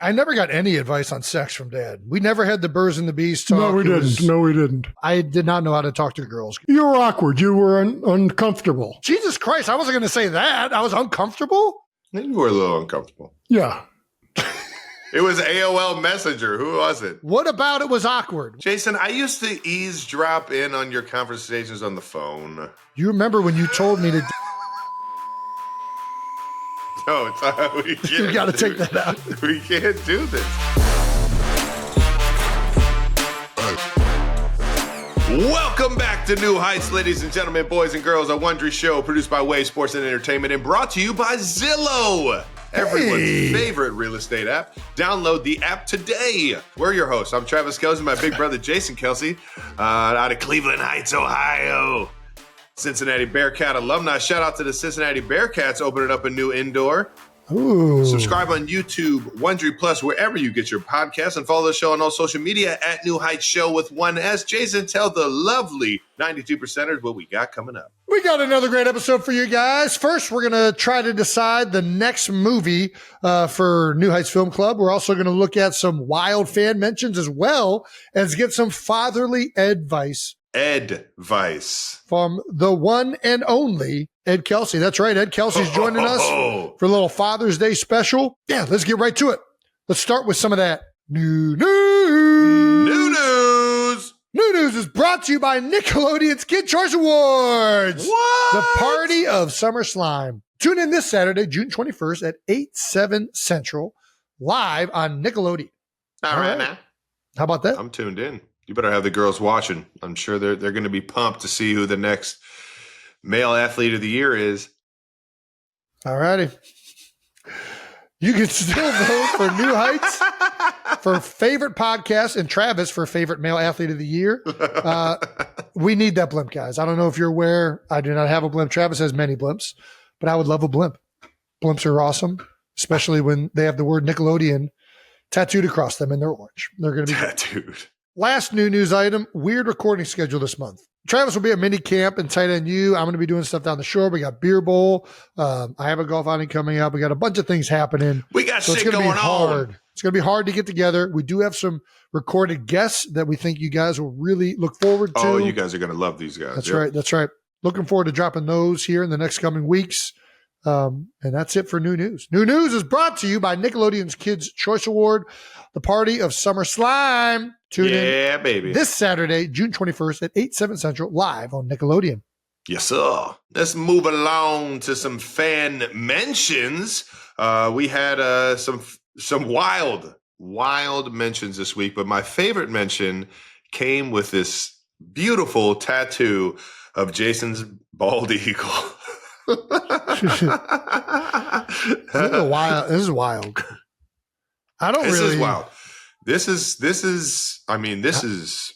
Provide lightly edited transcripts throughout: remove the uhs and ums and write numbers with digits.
I never got any advice on sex from Dad. We never had the birds and the bees talk. No, we didn't. No, we didn't. I did not know how to talk to girls. You were awkward. You were uncomfortable. Jesus Christ, I wasn't going to say that. I was uncomfortable? You were a little uncomfortable. Yeah. It was AOL Messenger. Who was it? What about it was awkward? Jason, I used to eavesdrop in on your conversations on the phone. You remember when you told me to... No, we can't. You got to take that out. We can't do this. Welcome back to New Heights, ladies and gentlemen, boys and girls, a Wondery show produced by Wave Sports and Entertainment and brought to you by Zillow, everyone's favorite real estate app. Download the app today. We're your hosts. I'm Travis Kelce, my big brother Jason Kelce, out of Cleveland Heights, Ohio. Cincinnati Bearcat alumni. Shout out to the Cincinnati Bearcats opening up a new indoor. Ooh. Subscribe on YouTube, Wondery Plus, wherever you get your podcasts, and follow the show on all social media at New Heights Show with one S. Jason, tell the lovely 92%ers what we got coming up. We got another great episode for you guys. First, we're going to try to decide the next movie for New Heights Film Club. We're also going to look at some wild fan mentions as well as get some fatherly advice. Advice. From the one and only Ed Kelce. That's right. Ed Kelce's joining us for a little Father's Day special. Yeah, let's get right to it. Let's start with some of that new news. New news. New news is brought to you by Nickelodeon's Kid Choice Awards. What? The party of summer slime. Tune in this Saturday, June 21st at 8/7 Central, live on Nickelodeon. All right, now. How about that? I'm tuned in. You better have the girls watching. I'm sure they're going to be pumped to see who the next male athlete of the year is. All righty. You can still vote for New Heights for favorite podcast and Travis for favorite male athlete of the year. We need that blimp, guys. I don't know if you're aware. I do not have a blimp. Travis has many blimps, but I would love a blimp. Blimps are awesome, especially when they have the word Nickelodeon tattooed across them and they're orange. They're going to be tattooed. Last new news item, weird recording schedule this month. Travis will be at mini camp in Tight End U. I'm going to be doing stuff down the shore. We got beer bowl. I have a golf outing coming up. We got a bunch of things happening. We got so shit going on. It's going to be hard to get together. We do have some recorded guests that we think you guys will really look forward to. Oh, you guys are going to love these guys. That's right. That's right. Looking forward to dropping those here in the next coming weeks. And that's it for new news. New news is brought to you by Nickelodeon's Kids' Choice Award, the party of summer slime. Tune in baby. This Saturday, June 21st at 8/7 Central, live on Nickelodeon. Yes, sir. Let's move along to some fan mentions. We had some wild mentions this week, but my favorite mention came with this beautiful tattoo of Jason's bald eagle. This is wild. I don't this really. This is wild. This is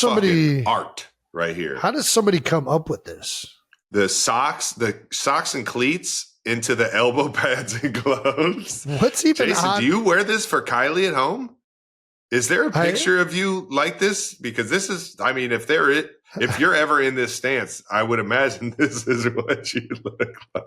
fucking art right here. How does somebody come up with this? The socks and cleats into the elbow pads and gloves. What's even Jason, odd? do you wear this for Kylie at home? Is there a picture of you like this? Because this is, I mean, if you're ever in this stance, I would imagine this is what you look like.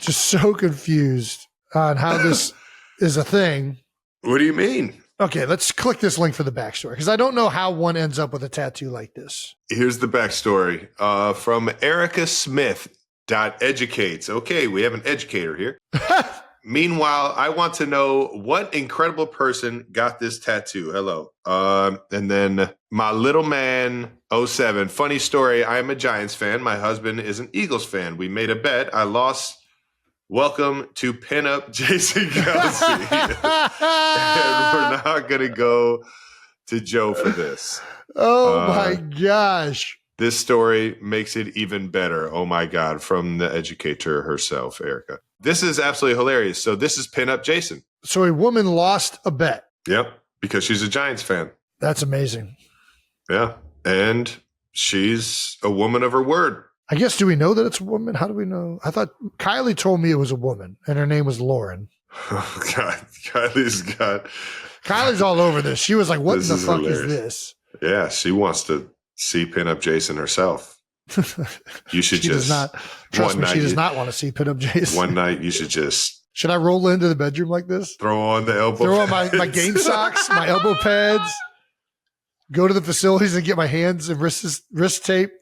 Just so confused on how this is a thing. What do you mean? Okay, let's click this link for the backstory because I don't know how one ends up with a tattoo like this. Here's the backstory from Erica Smith.educates. Okay, we have an educator here. Meanwhile, I want to know what incredible person got this tattoo. Hello. And then my little man 07. Funny story. I am a Giants fan. My husband is an Eagles fan. We made a bet. I lost. Welcome to Pinup Jason Kelce. And we're not going to go to Joe for this. Oh, my gosh. This story makes it even better. Oh, my God. From the educator herself, Erica. This is absolutely hilarious. So this is Pinup Jason. So a woman lost a bet. Yep. Because she's a Giants fan. That's amazing. Yeah. And she's a woman of her word. I guess, do we know that it's a woman? How do we know? I thought Kylie told me it was a woman and her name was Lauren. Oh, God. Kylie's all over this. She was like, what This the is fuck hilarious. is this? Yeah. She wants to see Pinup Jason herself. You should She does not. Trust me, she does not want to see Pinup Jason. One night you should just Should I roll into the bedroom like this? Throw on the elbow Throw on pads. my game socks, my elbow pads, go to the facilities and get my hands and wrist tape,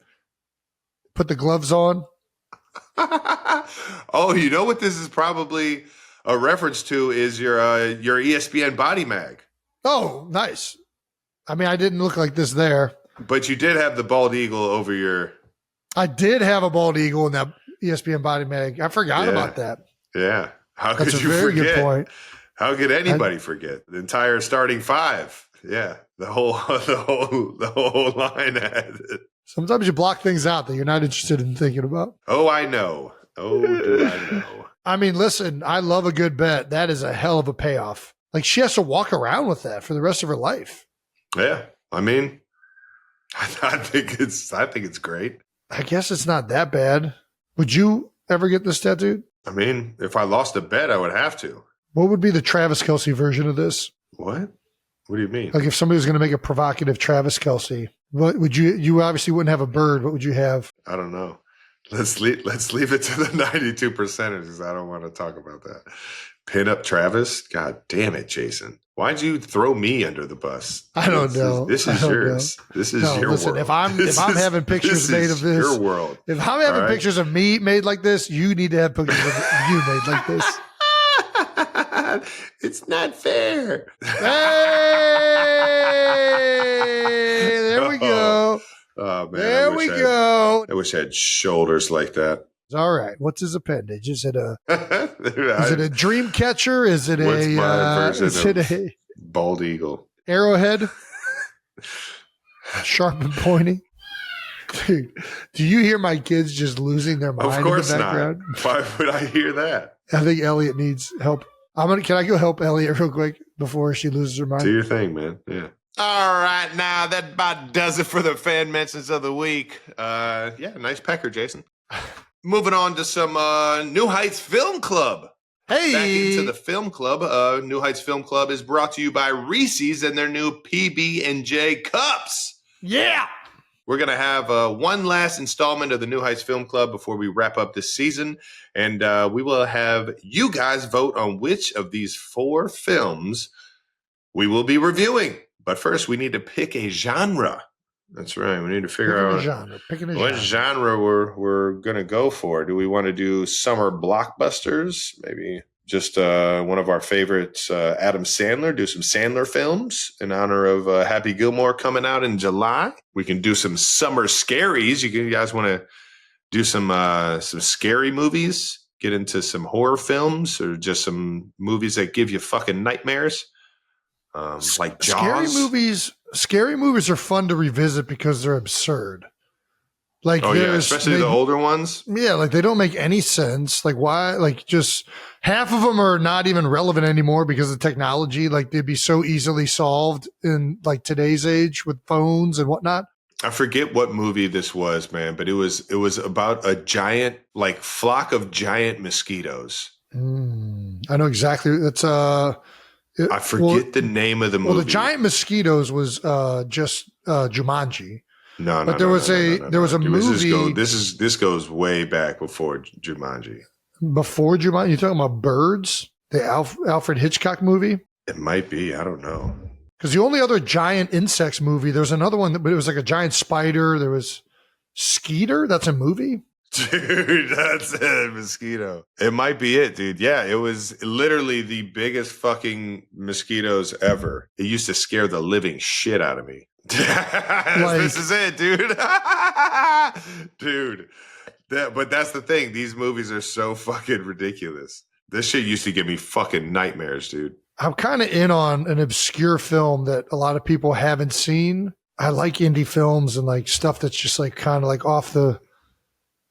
put the gloves on. Oh, you know what this is probably a reference to is your ESPN body mag. Oh, nice. I mean, I didn't look like this there. But you did have the bald eagle over your... I did have a bald eagle in that ESPN body mag. I forgot about that. Yeah. How That's could a you very forget? good point. How could anybody forget? The entire starting five. Yeah. The whole line had it. Sometimes you block things out that you're not interested in thinking about. Oh, I know. Oh, do I know. I mean, listen, I love a good bet. That is a hell of a payoff. Like, she has to walk around with that for the rest of her life. Yeah. I mean, I think it's great. I guess it's not that bad. Would you ever get this tattooed? I mean, if I lost a bet, I would have to. What would be the Travis Kelce version of this? What? What do you mean? Like, if somebody was going to make a provocative Travis Kelce, what would you obviously wouldn't have a bird. What would you have? I don't know. Let's leave it to the 92 percenters. I don't want to talk about that. Pin up Travis? God damn it, Jason. Why'd you throw me under the bus? I don't know. This is yours. This is your world. If I'm having pictures made of this, your world. If I'm having pictures of me made like this, you need to have pictures of you made like this. It's not fair. Hey, there we go. Oh man, there we go. I wish I had shoulders like that. All right. What's his appendage? Is it a dream catcher? Is it a bald eagle? Arrowhead? Sharp and pointy? Dude, do you hear my kids just losing their mind? Of course in the background? not. Why would I hear that? I think Elliot needs help. Can I go help Elliot real quick before she loses her mind? Do your thing, man. Yeah. All right, now that about does it for the fan mentions of the week. Yeah, nice pecker, Jason. Moving on to some New Heights Film Club. Hey! Back into the film club. New Heights Film Club is brought to you by Reese's and their new PB&J cups. Yeah! We're going to have one last installment of the New Heights Film Club before we wrap up this season. And we will have you guys vote on which of these 4 films we will be reviewing. But first, we need to pick a genre. That's right. We need to figure out what genre we're going to go for. Do we want to do summer blockbusters? Maybe just one of our favorites, Adam Sandler. Do some Sandler films in honor of Happy Gilmore coming out in July. We can do some summer scaries. You guys want to do some scary movies? Get into some horror films or just some movies that give you fucking nightmares? Like Jaws. Scary movies are fun to revisit because they're absurd. Like, especially the older ones. Yeah, like they don't make any sense. Like, why? Like, just half of them are not even relevant anymore because of technology. Like, they'd be so easily solved in like today's age with phones and whatnot. I forget what movie this was, man, but it was about a giant, like, flock of giant mosquitoes. I know exactly. That's I forget the name of the movie. Well, the giant mosquitoes was just Jumanji. No, but there was a movie. This goes way back before Jumanji. Before Jumanji, you talking about Birds, the Alfred Hitchcock movie? It might be. I don't know. Because the only other giant insects movie, there was another one, but it was like a giant spider. There was Skeeter. That's a movie. Dude, that's a mosquito. It might be it, dude. Yeah, it was literally the biggest fucking mosquitoes ever. It used to scare the living shit out of me. This is it, dude. Dude. But that's the thing. These movies are so fucking ridiculous. This shit used to give me fucking nightmares, dude. I'm kind of in on an obscure film that a lot of people haven't seen. I like indie films and like stuff that's just like kind of like off the...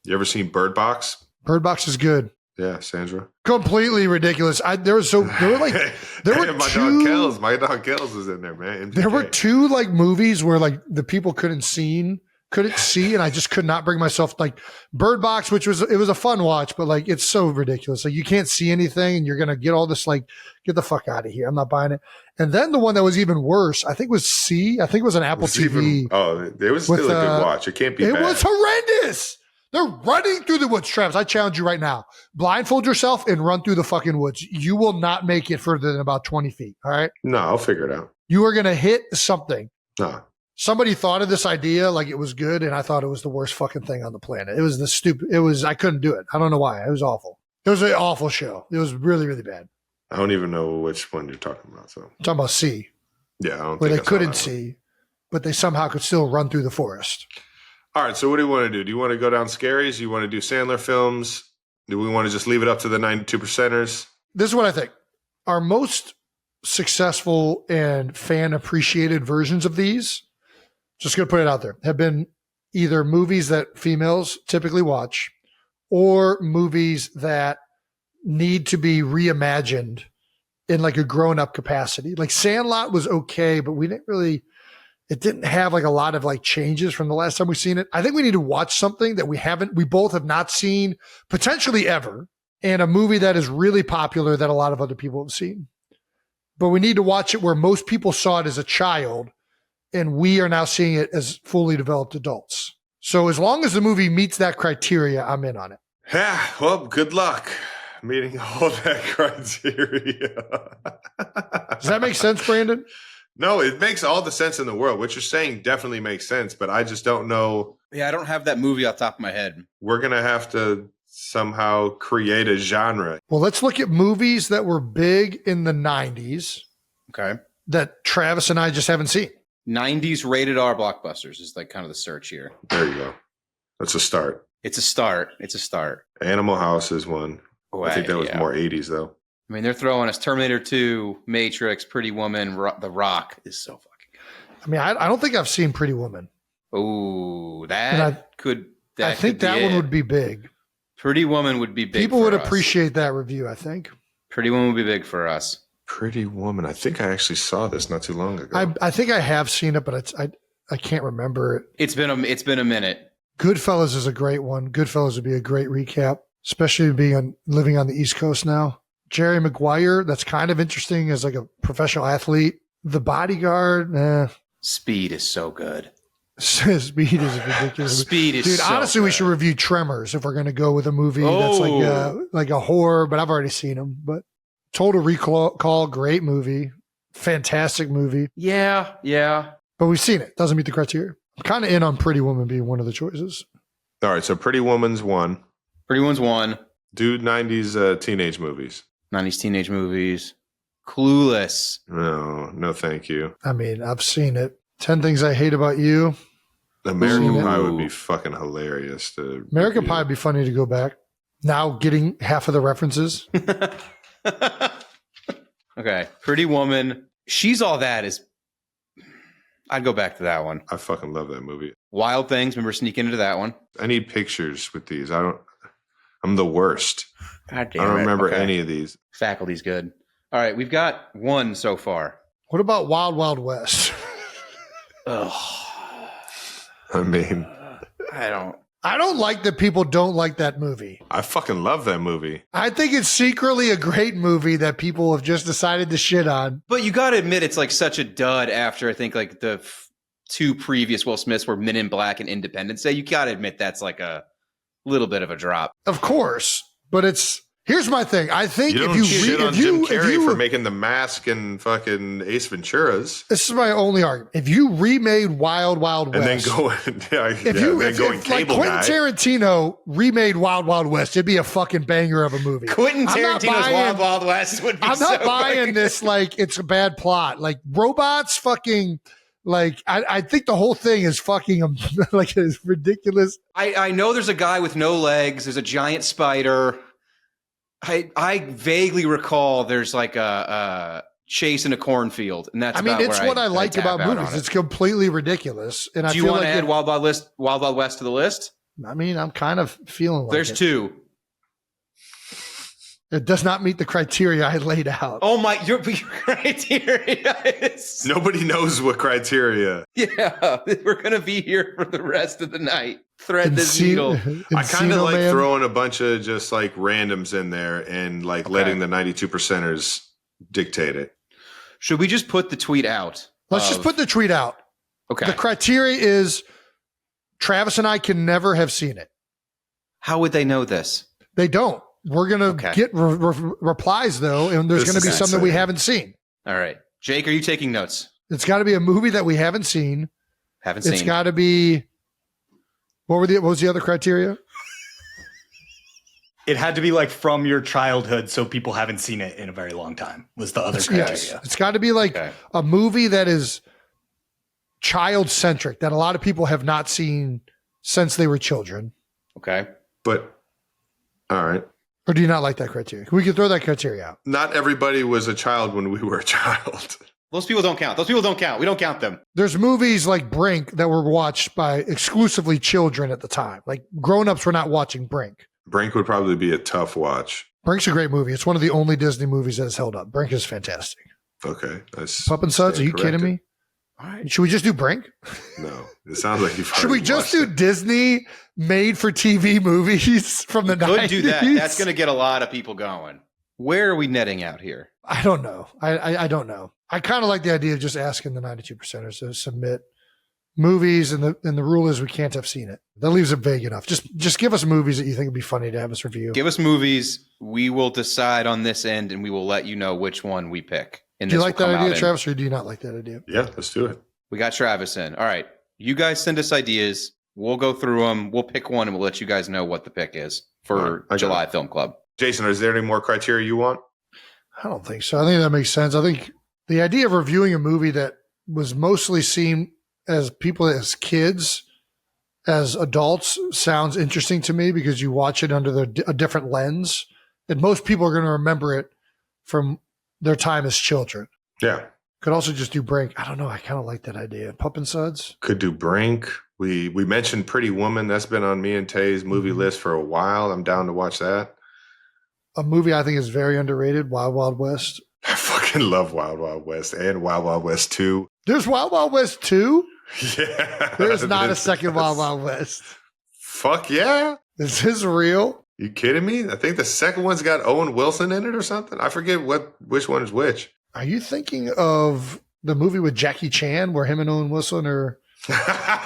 You ever seen Bird Box? Bird Box is good. Yeah, Sandra. Completely ridiculous. There were two. My dog Kells was in there, man. MGK. There were 2 like movies where like the people couldn't see, and I just could not bring myself, like Bird Box, it was a fun watch, but like it's so ridiculous. Like you can't see anything, and you're gonna get all this like, get the fuck out of here. I'm not buying it. And then the one that was even worse, I think was C. I think it was an Apple TV. It was still a good watch. It can't be bad. It was horrendous. They're running through the woods, Travis. I challenge you right now. Blindfold yourself and run through the fucking woods. You will not make it further than about 20 feet. All right. No, I'll figure it out. You are going to hit something. No. Somebody thought of this idea like it was good, and I thought it was the worst fucking thing on the planet. It was I couldn't do it. I don't know why. It was awful. It was an awful show. It was really, really bad. I don't even know which one you're talking about. So I'm talking about C. Yeah, I don't where think they couldn't see, but they somehow could still run through the forest. All right, so what do you want to do? Do you want to go down scaries? Do you want to do Sandler films? Do we want to just leave it up to the 92%ers? This is what I think. Our most successful and fan appreciated versions of these, just going to put it out there, have been either movies that females typically watch or movies that need to be reimagined in like a grown-up capacity. Like Sandlot was okay, but it didn't have like a lot of like changes from the last time we've seen it. I think we need to watch something that we both have not seen potentially ever, and a movie that is really popular that a lot of other people have seen. But we need to watch it where most people saw it as a child, and we are now seeing it as fully developed adults. So as long as the movie meets that criteria, I'm in on it. Yeah, well, good luck meeting all that criteria. Does that make sense, Brandon? No, it makes all the sense in the world. What you're saying definitely makes sense, but I just don't know. Yeah, I don't have that movie off the top of my head. We're going to have to somehow create a genre. Well, let's look at movies that were big in the 90s. Okay. That Travis and I just haven't seen. 90s rated R blockbusters is like kind of the search here. There you go. That's a start. It's a start. Animal House is one. Oh, I think that was more 80s, though. I mean, they're throwing us Terminator 2, Matrix, Pretty Woman, The Rock is so fucking good. I mean, I don't think I've seen Pretty Woman. Oh, I think that one would be big. Pretty Woman would be big. People would appreciate that review, I think. Pretty Woman would be big for us. Pretty Woman. I think I actually saw this not too long ago. I think I have seen it, but I can't remember it. It's been a minute. Goodfellas is a great one. Goodfellas would be a great recap, especially living on the East Coast now. Jerry Maguire, that's kind of interesting as like a professional athlete. The Bodyguard, Speed is so good. Speed is ridiculous. Speed is Dude, so honestly, good. we should review Tremors if we're going to go with a movie that's like a horror, but I've already seen them. But Total Recall, great movie. Fantastic movie. Yeah. But we've seen it. Doesn't meet the criteria. I'm kind of in on Pretty Woman being one of the choices. All right, so Pretty Woman's one. Pretty Woman's one. Dude, 90s teenage movies. 90s teenage movies. Clueless. No, thank you. I mean, I've seen it. 10 Things I Hate About You. American Pie would be fucking hilarious. American Pie would be funny to go back. Now getting half of the references. Okay. Pretty Woman. She's All That is... I'd go back to that one. I fucking love that movie. Wild Things. Remember sneaking into that one. I need pictures with these. I'm the worst. God damn I don't remember Okay. any of these. Faculty's good. All right. We've got one so far. What about Wild Wild West? Ugh. I mean, I don't like that people don't like that movie. I fucking love that movie. I think it's secretly a great movie that people have just decided to shit on. But you got to admit, it's like such a dud after I think like the two previous Will Smiths were Men in Black and Independence Day. You got to admit that's like a little bit of a drop. Of course, but here's my thing. I think You don't shit on Jim Carrey for making The Mask and fucking Ace Ventura's. This is my only argument. If you remade Wild Wild West, And then going if cable Quentin guy. Tarantino remade Wild Wild West, it'd be a fucking banger of a movie. Quentin I'm not Tarantino's buying- Wild Wild West would be I'm not so buying fucking- this like it's a bad plot. Like robots fucking like I think the whole thing is fucking like it's ridiculous. I know there's a guy with no legs. There's a giant spider. I vaguely recall there's like a chase in a cornfield, and that's. It's what I like about movies. It's completely ridiculous. And Do you want to add Wild Wild West to the list? I'm kind of feeling like There's two. It does not meet the criteria I laid out. Oh my! Your criteria is Nobody knows what criteria. Yeah. We're gonna be here for the rest of the night. Thread this needle. I kind of like throwing a bunch of just like randoms in there and like letting the 92%ers dictate it. Should we just put the tweet out? Let's just put the tweet out. Okay. The criteria is Travis and I can never have seen it. How would they know this? They don't. We're going to get replies, though, and there's going to be some that we haven't seen. All right. Jake, are you taking notes? It's got to be a movie that we haven't seen. It's got to be... What was the other criteria? It had to be like from your childhood, so people haven't seen it in a very long time, was the other criteria. Yes. It's got to be like a movie that is child-centric, that a lot of people have not seen since they were children. Okay. But, all right. Or do you not like that criteria? We can throw that criteria out. Not everybody was a child when we were a child. Those people don't count. We don't count them. There's movies like Brink that were watched by exclusively children at the time. Like grown-ups were not watching Brink. Brink would probably be a tough watch. Brink's a great movie. It's one of the only Disney movies that has held up. Brink is fantastic. Okay. Pup and Suds, are you kidding me? All right. Should we just do Brink? No. It sounds like you've Should we just do Disney made-for-TV movies from the 90s? Could do that. That's going to get a lot of people going. Where are we netting out here? I don't know. I don't know. I kind of like the idea of just asking the 92%ers to submit movies, and the rule is we can't have seen it. That leaves it vague enough. Just give us movies that you think would be funny to have us review. Give us movies. We will decide on this end, and we will let you know which one we pick. Do you like that idea, Travis, or do you not like that idea? Yeah, let's do it. We got Travis in. All right. You guys send us ideas. We'll go through them. We'll pick one, and we'll let you guys know what the pick is for July Film Club. Jason, is there any more criteria you want? I don't think so. I think that makes sense. I think the idea of reviewing a movie that was mostly seen as people as kids, as adults, sounds interesting to me because you watch it under a different lens. And most people are going to remember it from their time as children. Yeah. Could also just do Brink. I don't know. I kind of like that idea. Pup and Suds. Could do Brink. We mentioned Pretty Woman. That's been on me and Tay's movie list for a while. I'm down to watch that. A movie I think is very underrated, Wild Wild West. I fucking love Wild Wild West and Wild Wild West 2. There's Wild Wild West 2? Yeah. There's not a second Wild Wild West. Fuck yeah. Is this real? You kidding me? I think the second one's got Owen Wilson in it or something. I forget which one is which. Are you thinking of the movie with Jackie Chan where him and Owen Wilson are...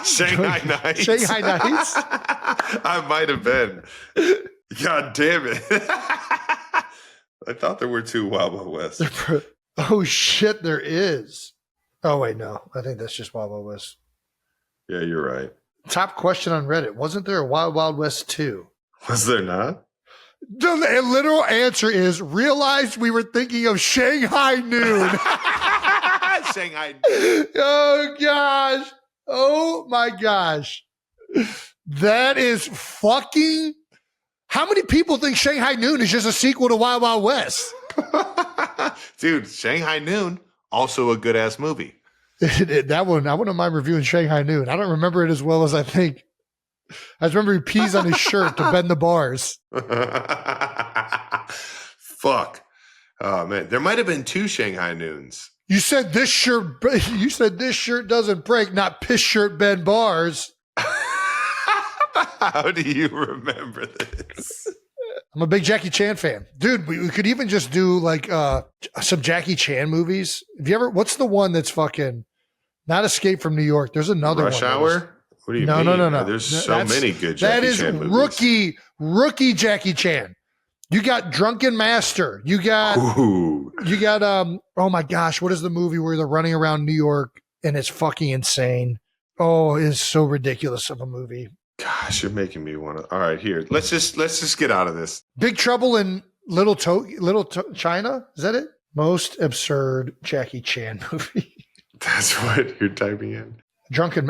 Shanghai Nights. Shanghai Nights? I might have been. God damn it. I thought there were two Wild Wild West. Oh, shit, there is. Oh, wait, no. I think that's just Wild Wild West. Yeah, you're right. Top question on Reddit. Wasn't there a Wild Wild West 2? Was there not? The literal answer is realized we were thinking of Shanghai Noon. Shanghai Noon. Oh, gosh. Oh, my gosh. That is fucking... How many people think Shanghai Noon is just a sequel to Wild Wild West? Dude, Shanghai Noon, also a good-ass movie. That one, I wouldn't mind reviewing Shanghai Noon. I don't remember it as well as I think. I just remember he pees on his shirt to bend the bars. Fuck. Oh, man. There might have been two Shanghai Noons. You said this shirt doesn't break, not piss shirt bend bars. How do you remember this? I'm a big Jackie Chan fan. Dude, we could even just do like some Jackie Chan movies. Have you ever, what's the one that's fucking not Escape from New York? There's another Rush one. Hour? What do you mean? No. There's so many good Jackie Chan movies. That is rookie Jackie Chan. You got Drunken Master. You got, oh my gosh, what is the movie where they're running around New York and it's fucking insane? Oh, it's so ridiculous of a movie. Gosh, you're making me want to. All right, here. Let's just get out of this. Big Trouble in Little China? Is that it? Most absurd Jackie Chan movie. That's what you're typing in.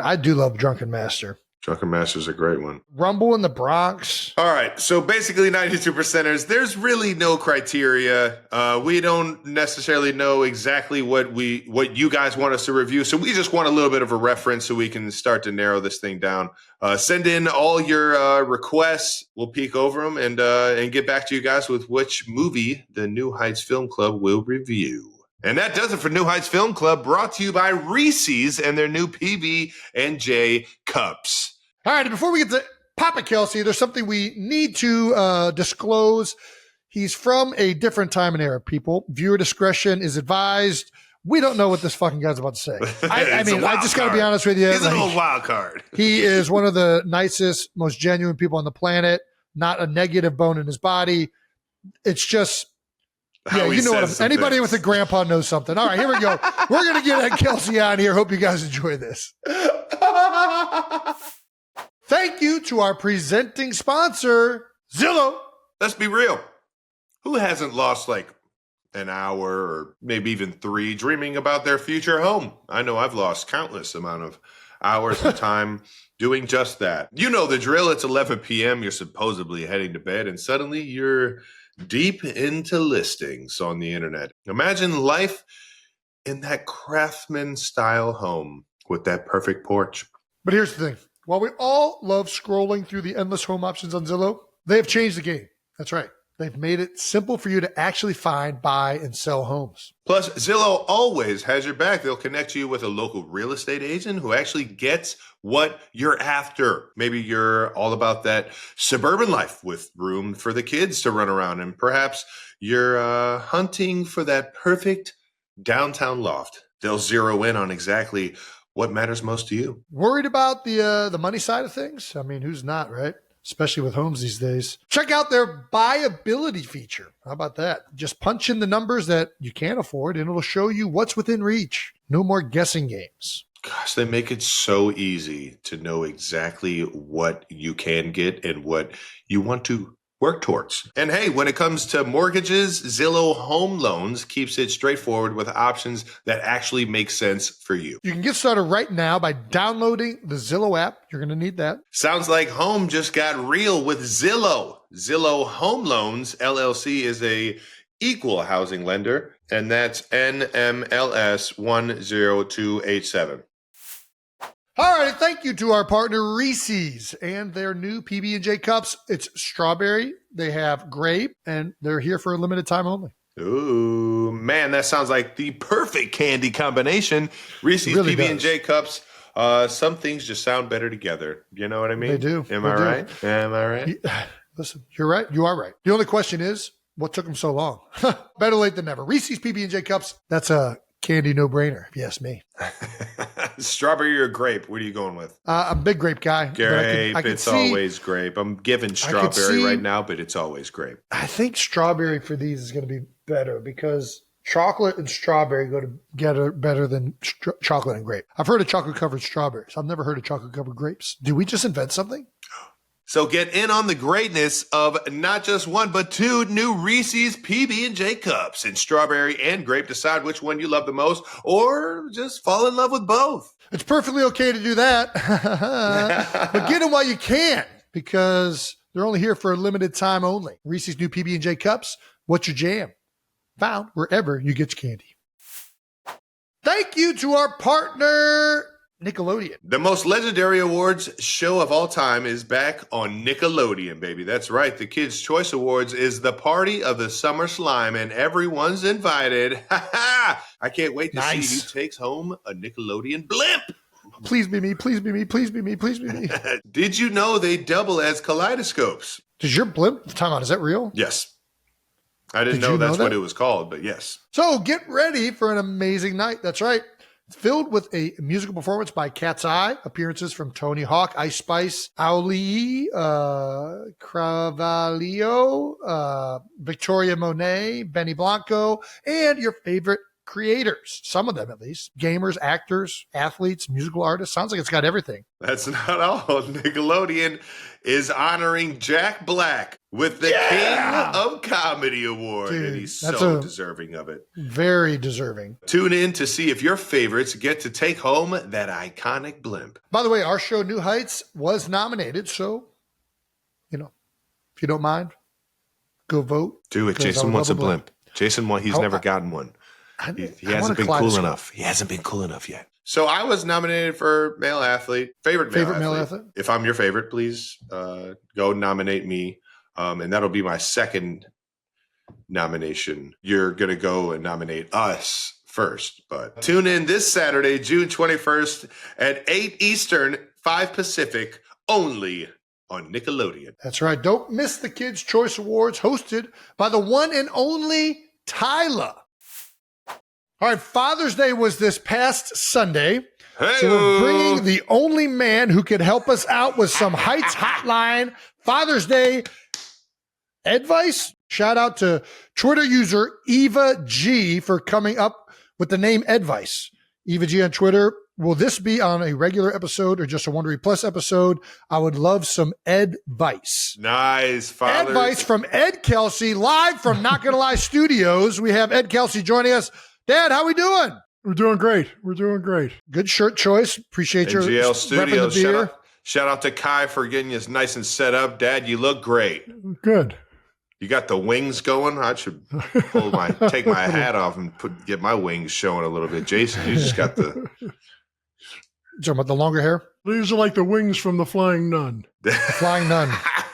I do love Drunken Master. Drunken Master's a great one. Rumble in the Bronx. All right. So basically 92%ers, there's really no criteria. We don't necessarily know exactly what you guys want us to review. So we just want a little bit of a reference so we can start to narrow this thing down. Send in all your requests. We'll peek over them and get back to you guys with which movie the New Heights Film Club will review. And that does it for New Heights Film Club, brought to you by Reese's and their new PB&J cups. All right, before we get to Papa Kelce, there's something we need to disclose. He's from a different time and era, people. Viewer discretion is advised. We don't know what this fucking guy's about to say. I mean, I just got to be honest with you. He's an old wild card. He is one of the nicest, most genuine people on the planet. not a negative bone in his body. It's just, How he you know says some anybody things. with a grandpa knows something. All right, here we go. We're going to get Ed Kelce on here. Hope you guys enjoy this. Thank you to our presenting sponsor, Zillow. Let's be real. Who hasn't lost like an hour or maybe even 3 dreaming about their future home? I know I've lost countless amount of hours of time doing just that. You know the drill. It's 11 p.m. You're supposedly heading to bed, and suddenly you're deep into listings on the internet. Imagine life in that craftsman-style home with that perfect porch. But here's the thing. While we all love scrolling through the endless home options on Zillow, they have changed the game. That's right. They've made it simple for you to actually find, buy, and sell homes. Plus, Zillow always has your back. They'll connect you with a local real estate agent who actually gets what you're after. Maybe you're all about that suburban life with room for the kids to run around, and perhaps you're hunting for that perfect downtown loft. They'll zero in on exactly what matters most to you. Worried about the money side of things? I mean, who's not, right? Especially with homes these days. Check out their buyability feature. How about that? Just punch in the numbers that you can't afford and it'll show you what's within reach. No more guessing games. Gosh, they make it so easy to know exactly what you can get and what you want to work towards. And hey, when it comes to mortgages, Zillow Home Loans keeps it straightforward with options that actually make sense for you. You can get started right now by downloading the Zillow app. You're going to need that. Sounds like home just got real with Zillow. Zillow Home Loans, LLC, is a equal housing lender, and that's NMLS 10287. All right, thank you to our partner Reese's and their new PB&J cups. It's strawberry, they have grape, and they're here for a limited time only. Ooh, man, that sounds like the perfect candy combination. Reese's Really PB&J cups. Some things just sound better together. You know what I mean? They do. Am They I do. right? Am I right? Listen, you're right. You are right. The only question is, what took them so long? Better late than never. Reese's PB&J cups, that's a candy no-brainer, if you ask me. Strawberry or grape? What are you going with? I'm a big grape guy. but Grape. I can It's see, always grape. I'm giving strawberry see- right now, but it's always grape. I think strawberry for these is going to be better because chocolate and strawberry go together better than chocolate and grape. I've heard of chocolate-covered strawberries. I've never heard of chocolate-covered grapes. Did we just invent something? So get in on the greatness of not just 1, but 2 new Reese's PB&J cups in strawberry and grape. Decide which one you love the most, or just fall in love with both. It's perfectly okay to do that. But get them while you can because they're only here for a limited time only. Reese's new PB&J cups. What's your jam? Found wherever you get your candy. Thank you to our partner, Nickelodeon. The most legendary awards show of all time is back on Nickelodeon, baby. That's right. The Kids' Choice Awards is the party of the summer slime, and everyone's invited. I can't wait to see who takes home a Nickelodeon blimp. Please be me, please be me, please be me, please be me. Did you know they double as kaleidoscopes? Does your blimp, time out, is that real? Yes. I didn't Did know you know that's that? what it was called, but yes. So get ready for an amazing night. That's right. It's filled with a musical performance by Cat's Eye, appearances from Tony Hawk, Ice Spice, Auli, Cravalio, Victoria Monet, Benny Blanco, and your favorite creators. Some of them, at least. Gamers, actors, athletes, musical artists. Sounds like it's got everything. That's not all. Nickelodeon is honoring Jack Black with the King of Comedy Award, Dude, and he's that's so a- deserving of it. Very deserving. Tune in to see if your favorites get to take home that iconic blimp. By the way, our show New Heights was nominated. So, if you don't mind, go vote. Do it. Because Jason I wants a love a blimp. Jason he's Oh, never gotten one. He hasn't been cool enough. He hasn't been cool enough yet. So I was nominated for male athlete, favorite male athlete. If I'm your favorite, please go nominate me. And that'll be my second nomination. You're going to go and nominate us first. But tune in this Saturday, June 21st at 8 Eastern, 5 Pacific, only on Nickelodeon. That's right. Don't miss the Kids' Choice Awards hosted by the one and only Tyler. All right, Father's Day was this past Sunday. Hey, So we're bringing the only man who could help us out with some Heights Hotline Father's Day advice. Shout out to Twitter user Eva G for coming up with the name Advice. Eva G on Twitter. Will this be on a regular episode or just a Wondery Plus episode? I would love some advice. nice, Father. Advice from Ed Kelce, live from Not Gonna Lie Studios. We have Ed Kelce joining us. Dad, how we doing? We're doing great. We're doing great. Good shirt choice. Appreciate your NGL repping Studios. the beer. Shout out to Kai for getting us nice and set up. Dad, you look great. Good. You got the wings going. I should take my hat off and get my wings showing a little bit. Jason, you just got the Talking about the longer hair? These are like the wings from the Flying Nun. Flying Nun.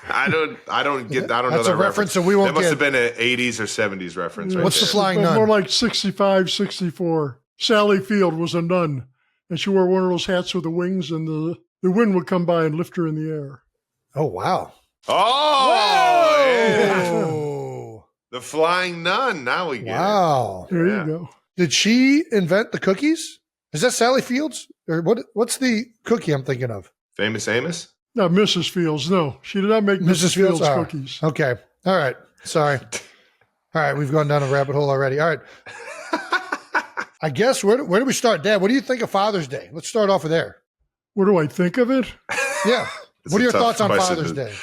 I don't know That's that a reference that we won't That must get. have been an 80s or 70s reference. Right What's the there. Flying Nun? More like 65, 64. Sally Field was a nun, and she wore one of those hats with the wings, and the wind would come by and lift her in the air. Oh, wow. Oh, yeah. Whoa. The Flying Nun. Now we get Wow. There Yeah. you go. Did she invent the cookies? Is that Sally Fields? Or what's the cookie I'm thinking of? it. Famous Amos? Not Mrs. Fields, no. She did not make Mrs. Fields Oh, cookies. Okay. All right. Sorry. All right. We've gone down a rabbit hole already. All right. I guess where do we start? Dad, what do you think of Father's Day? Let's start off with there. What do I think of it? Yeah. It's What are a your tough thoughts on question Father's to Day?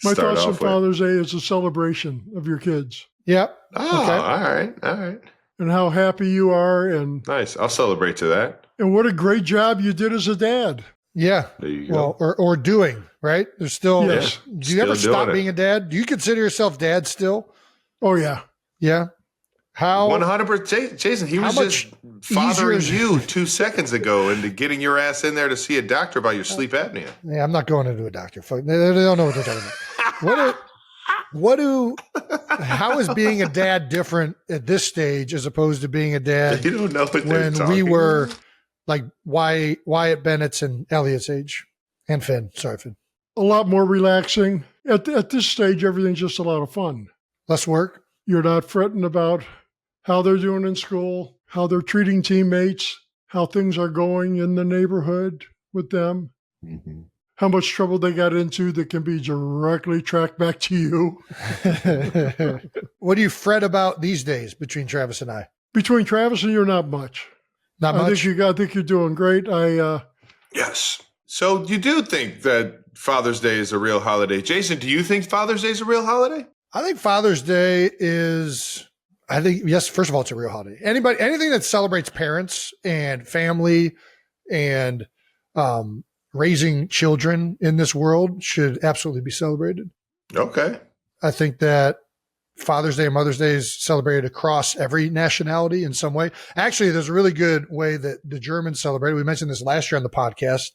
My start thoughts on off with. Father's Day is a celebration of your kids Yep. Oh, Okay. all right. and how happy you are, and Nice. I'll celebrate to that. what a great job you did as a dad. Yeah. There you go. Well, or doing, right? There's still, Yes. do you ever Still stop doing it. being a dad? Do you consider yourself dad still? Oh, yeah. Yeah. How? 100%. Jason, he How was much just fathering easier- you 2 seconds ago into getting your ass in there to see a doctor about your sleep apnea. Yeah, I'm not going into a doctor. Fuck, they don't know what they're talking about. How is being a dad different at this stage as opposed to being a dad You don't know what they're when talking we were about. like Wyatt Bennett's and Elliot's age? And Finn. Sorry, Finn. A lot more relaxing. At this stage, everything's just a lot of fun. Less work. You're not fretting about how they're doing in school, how they're treating teammates, how things are going in the neighborhood with them, Mhm. how much trouble they got into that can be directly tracked back to you. What do you fret about these days between Travis and I? Between Travis and you, not much. Not I much. think you're doing great. Yes. So you do think that Father's Day is a real holiday. Jason, do you think Father's Day is a real holiday? I think Father's Day is, yes, first of all, it's a real holiday. Anything that celebrates parents and family and raising children in this world should absolutely be celebrated. Okay. I think that Father's Day and Mother's Day is celebrated across every nationality in some way. Actually, there's a really good way that the Germans celebrate. We mentioned this last year on the podcast.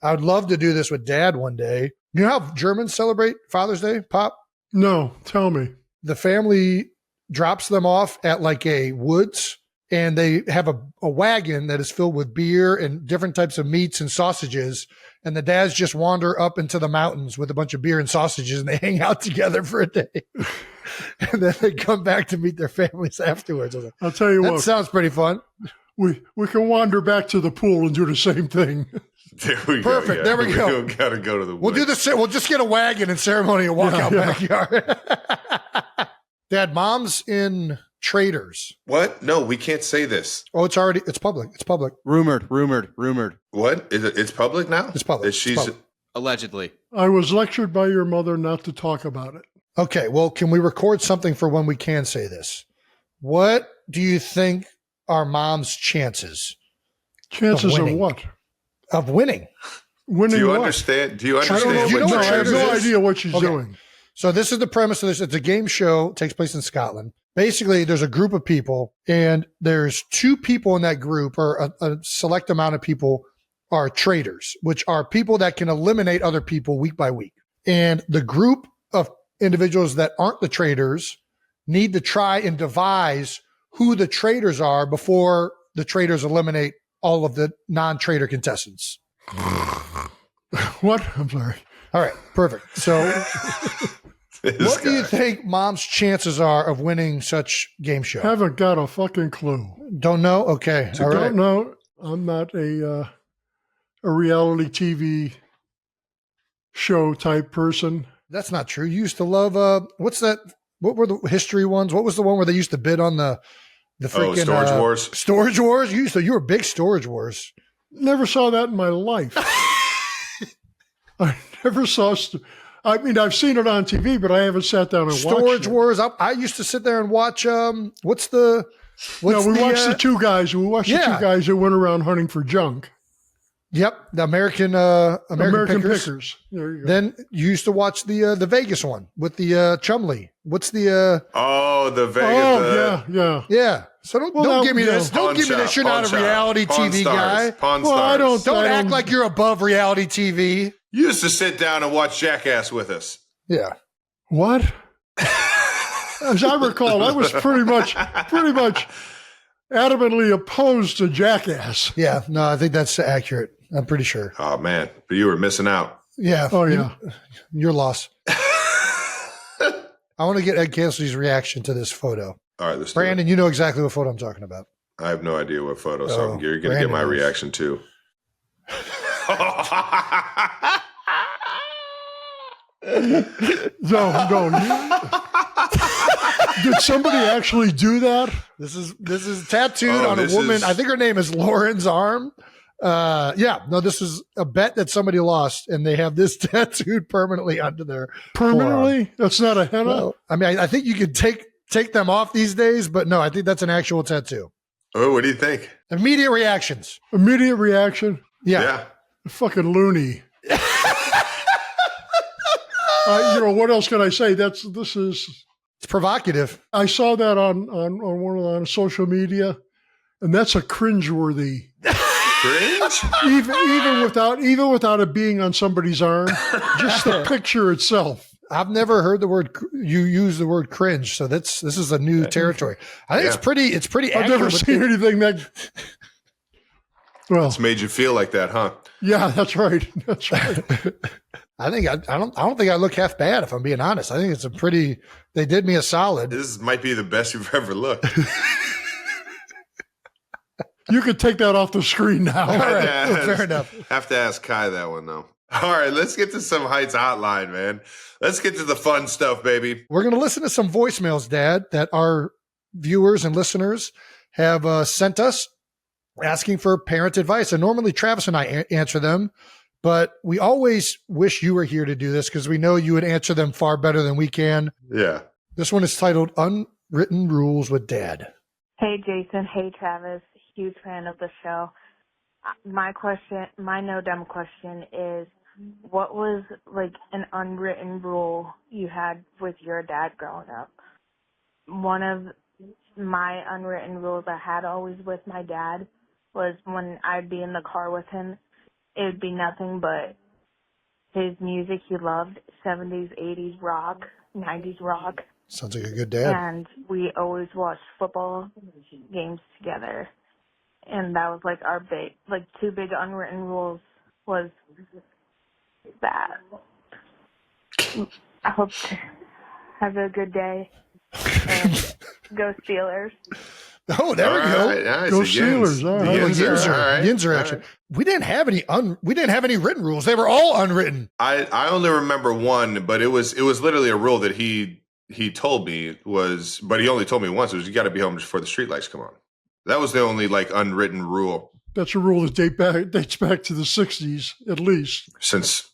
I would love to do this with Dad one day. You know how Germans celebrate Father's Day, Pop? No, tell me. The family drops them off at like a woods, and they have a wagon that is filled with beer and different types of meats and sausages. And the dads just wander up into the mountains with a bunch of beer and sausages, and they hang out together for a day. And then they come back to meet their families afterwards. I was like, I'll tell you that what, sounds pretty fun. we can wander back to the pool and do the same thing. There we Perfect. go. There we go. don't gotta go to the We'll woods. do the. We'll just get a wagon and ceremony and walk Yeah, out yeah. backyard. Dad, mom's in Traitors. What? No, we can't say this. Oh, it's public. It's public. Rumored. What? Is it? It's public now? It's public. That she's It's public. Allegedly. I was lectured by your mother not to talk about it. Okay, well, can we record something for when we can say this? What do you think are mom's chances Chances of winning. what? of winning? Winning Do you what? understand? Do you I don't know. understand You know what what I have Traitors no is? idea what she's Okay. doing. So this is the premise of this. It's a game show. It takes place in Scotland. Basically, there's a group of people, and there's two people in that group, or a select amount of people are traitors, which are people that can eliminate other people week by week. And the group of individuals that aren't the traitors need to try and devise who the traitors are before the traitors eliminate all of the non-traitor contestants. What? I'm sorry. All right, perfect. So This what do you guy. think mom's chances are of winning such game show? Haven't got a fucking clue. Don't know? Okay. All right. Don't know. I'm not a a reality TV show type person. That's not true. You used to love what's that? What were the history ones? What was the one where they used to bid on the freaking Storage Wars? Storage Wars? You were big Storage Wars. Never saw that in my life. I never saw. I mean, I've seen it on TV, but I haven't sat down and watched Storage it. Wars. I used to sit there and watch. What's the? We watched the two guys. We watched the two guys who went around hunting for junk. Yep, the American Pickers. There you go. Then you used to watch the Vegas one with the Chumley. What's the? The Vegas. Yeah. So don't give me this. Don't give me this. You're not a reality TV guy. Pawn Well, Stars. Don't act like you're above reality TV. You used to sit down and watch Jackass with us. Yeah. What? As I recall, I was pretty much adamantly opposed to Jackass. Yeah. No, I think that's accurate. I'm pretty sure. Oh, man. But you were missing out. Yeah. Oh, yeah. Your loss. I want to get Ed Kelce's reaction to this photo. All right, let's do Brandon, it. you know exactly what photo I'm talking about. I have no idea what photo, so Oh, you're going to get my Brandon is. reaction too. No. Did somebody actually do that? This is tattooed Oh, on a this woman. is- I think her name is Lauren's arm. This is a bet that somebody lost, and they have this tattooed permanently onto their Permanently? That's not a henna? Well, I mean, I think you could take them off these days, but no, I think that's an actual tattoo. Oh, what do you think? Immediate reactions. Immediate reaction? Yeah. Fucking loony. What else can I say? This is. It's provocative. I saw that on social media, and that's a cringeworthy. Cringe? even without it being on somebody's arm, just the picture itself. I've never heard you use the word cringe, so this is a new territory. I think it's pretty I've accurate. never seen anything that. Well, It's made you feel like that, huh? yeah, that's right. That's right. I think I don't think I look half bad, if I'm being honest. I think it's they did me a solid. This might be the best you've ever looked. You could take that off the screen now. All right, Yeah, fair enough. Have to ask Kai that one, though. All right, let's get to some Heights Hotline, man. Let's get to the fun stuff, baby. We're going to listen to some voicemails, Dad, that our viewers and listeners have sent us asking for parent advice. And normally Travis and I answer them, but we always wish you were here to do this because we know you would answer them far better than we can. Yeah. This one is titled Unwritten Rules with Dad. Hey, Jason. Hey, Travis. Huge fan of the show. My no dumb question is, what was like an unwritten rule you had with your dad growing up? One of my unwritten rules I had always with my dad was when I'd be in the car with him, it would be nothing but his music he loved, 70s, 80s rock, 90s rock. Sounds like a good dad. And we always watched football games together. And that was like our two big unwritten rules was that. I hope to have a good day and go Steelers. Oh, there we go. Right, nice. Go The Yins. Steelers, all The right. Yins are- Yins all right, are all actually. right. We didn't have any written rules. They were all unwritten. I only remember one, but it was literally a rule that he told me was, but he only told me once, was you got to be home before the streetlights come on. That was the only unwritten rule That's a rule that dates back to the 60s, at least. since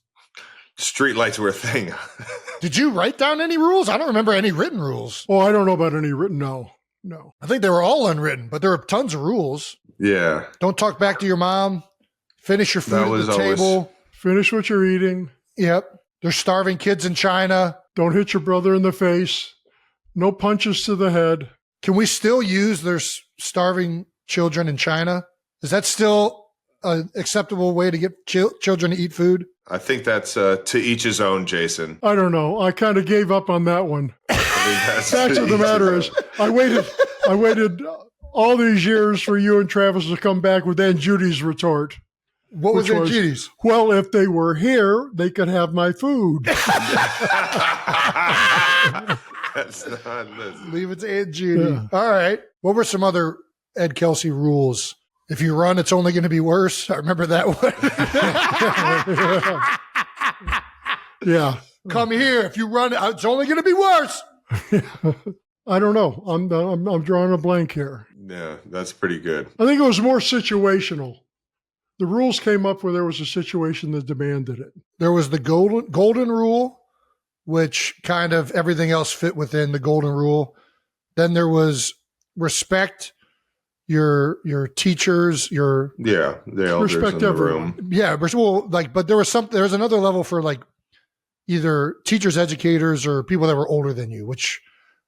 streetlights were a thing. Did you write down any rules? I don't remember any written rules. Oh, I don't know about any written. No. I think they were all unwritten, but there are tons of rules. Yeah. Don't talk back to your mom. Finish your food That at was the always- table. Finish what you're eating. Yep. There's starving kids in China. Don't hit your brother in the face. No punches to the head. Can we still use there's starving children in China? Is that still an acceptable way to get children to eat food? I think that's to each his own, Jason. I don't know. I kind of gave up on that one. I think that's Fact to of the each matter his is, I waited all these years for you and Travis to come back with Aunt Judy's retort. What was Which Aunt was- Judy's? Well, if they were here, they could have my food. That's not this. Leave it to Aunt Judy. Yeah. All right. What were some other Ed Kelce rules If you run, it's only going to be worse. I remember that one. Yeah. Come here. If you run, it's only going to be worse. I don't know. I'm drawing a blank here. Yeah, that's pretty good. I think it was more situational. The rules came up where there was a situation that demanded it. There was the golden rule, which kind of everything else fit within the golden rule. Then there was respect your teachers, the elders respect in the everyone. room. Yeah, but there was another level for like either teachers, educators, or people that were older than you, which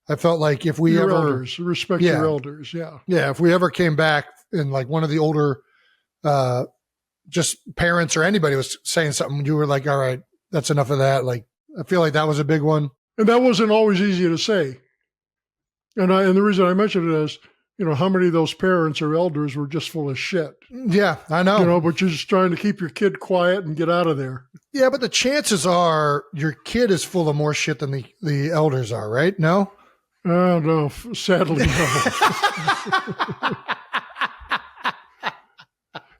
I felt like if we Your ever elders, respect your elders. Yeah. Yeah, if we ever came back and like one of the older just parents or anybody was saying something, you were like, all right, that's enough of that. Like, I feel like that was a big one. And that wasn't always easy to say. And the reason I mentioned it is, how many of those parents or elders were just full of shit. Yeah, I know. But you're just trying to keep your kid quiet and get out of there. Yeah, but the chances are your kid is full of more shit than the elders are, right? No? Oh, no. Sadly, no.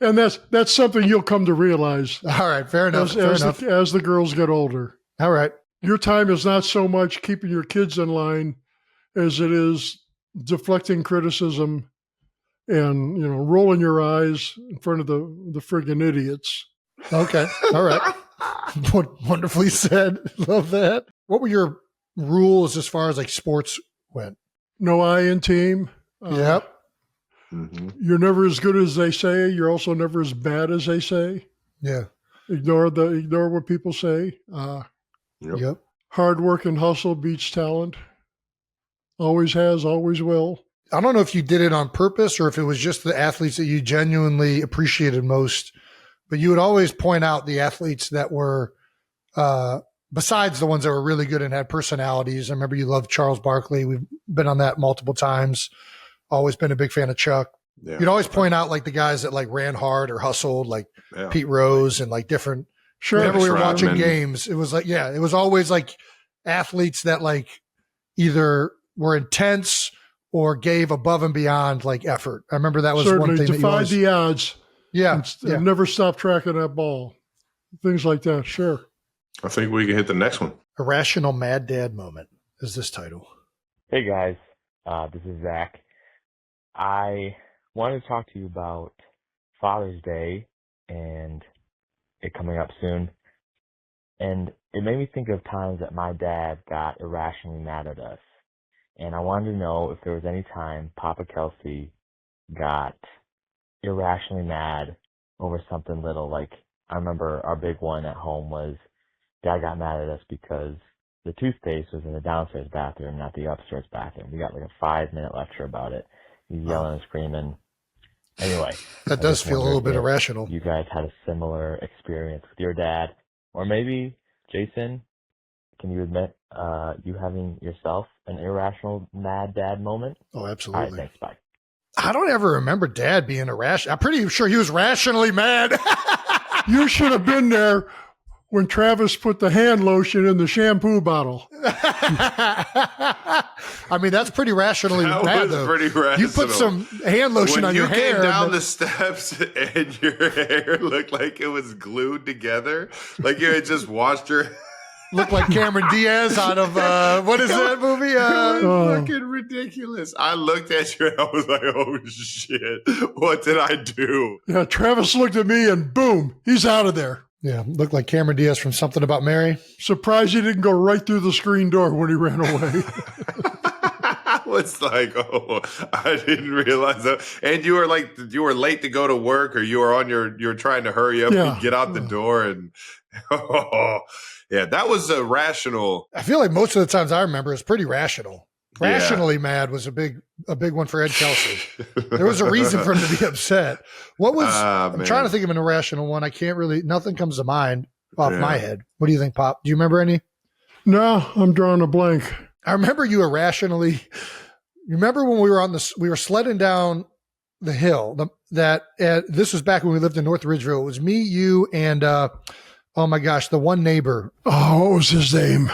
And that's something you'll come to realize. All right, fair enough. As the girls get older. All right. Your time is not so much keeping your kids in line as it is deflecting criticism and, rolling your eyes in front of the friggin' idiots. Okay. All right. Wonderfully said. Love that. What were your rules as far as like sports went? No I in team. Yep. Mm-hmm. You're never as good as they say. You're also never as bad as they say. Yeah. Ignore what people say. Yep. Hard work and hustle beats talent. Always has, always will. I don't know if you did it on purpose or if it was just the athletes that you genuinely appreciated most, but you would always point out the athletes that were, besides the ones that were really good and had personalities. I remember you loved Charles Barkley. We've been on that multiple times. Always been a big fan of Chuck. Yeah. You'd always point out like the guys that like ran hard or hustled, like Pete Rose and like different. Sure. Whenever we were watching games, it was like, it was always like athletes that like either were intense or gave above and beyond like effort. I remember that was one thing. Defied the odds. Yeah. And never stopped tracking that ball. Things like that. Sure. I think we can hit the next one. Irrational Mad Dad Moment is this title. Hey guys, this is Zach. I wanted to talk to you about Father's Day and it coming up soon. And it made me think of times that my dad got irrationally mad at us. And I wanted to know if there was any time Papa Kelce got irrationally mad over something little. Like, I remember our big one at home was Dad got mad at us because the toothpaste was in the downstairs bathroom, not the upstairs bathroom. We got like a 5-minute lecture about it. He's yelling and screaming. Anyway. That does feel a little bit irrational. You guys had a similar experience with your dad. Or maybe, Jason, can you admit you having yourself an irrational mad dad moment? Oh, absolutely. All right, thanks. Bye. I don't ever remember Dad being irrational. I'm pretty sure he was rationally mad. You should have been there when Travis put the hand lotion in the shampoo bottle. I mean, that's pretty rationally mad, though. Pretty rational. You put some hand lotion on your hair. When you came down the steps and your hair looked like it was glued together, like you had just washed your looked like Cameron Diaz out of what is that movie? Fucking ridiculous. I looked at you and I was like, oh shit, what did I do? Yeah, Travis looked at me and boom, he's out of there. Yeah, looked like Cameron Diaz from Something About Mary. Surprised he didn't go right through the screen door when he ran away. I was like, oh, I didn't realize that. And you were late to go to work, or you were trying to hurry up and get out the door, and yeah, that was a rational. I feel like most of the times I remember is pretty rational. Rationally mad was a big one for Ed Kelce. There was a reason for him to be upset. What was I'm trying to think of an irrational one. I can't really. Nothing comes to mind off my head. What do you think, Pop? Do you remember any? No, I'm drawing a blank. I remember you irrationally. You remember when we were sledding down the hill. This was back when we lived in North Ridgeville. It was me, you, and oh my gosh, the one neighbor. Oh, what was his name?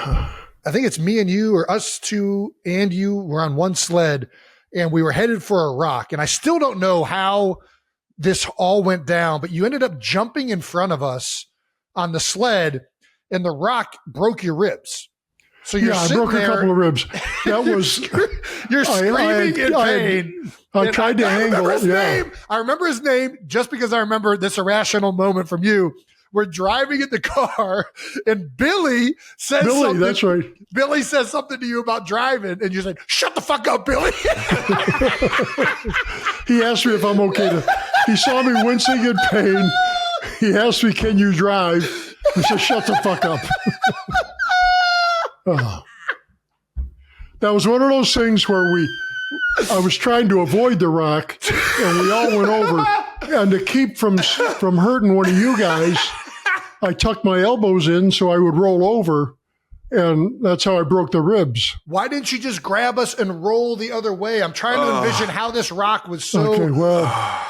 I think it's me and you, or us two and you were on one sled, and we were headed for a rock. And I still don't know how this all went down, but you ended up jumping in front of us on the sled, and the rock broke your ribs. So you're I sitting broke there, a couple of ribs. That was you're screaming in pain. I tried to angle. I remember his name just because I remember this irrational moment from you. We're driving in the car, and Billy says something. That's right. Billy says something to you about driving, and you said, "Shut the fuck up, Billy." He asked me if I'm okay. He saw me wincing in pain. He asked me, "Can you drive?" I said, "Shut the fuck up." Oh. That was one of those things where I was trying to avoid the rock, and we all went over. And to keep from hurting one of you guys, I tucked my elbows in so I would roll over, and that's how I broke the ribs. Why didn't you just grab us and roll the other way? I'm trying to envision how this rock was so. Okay, well.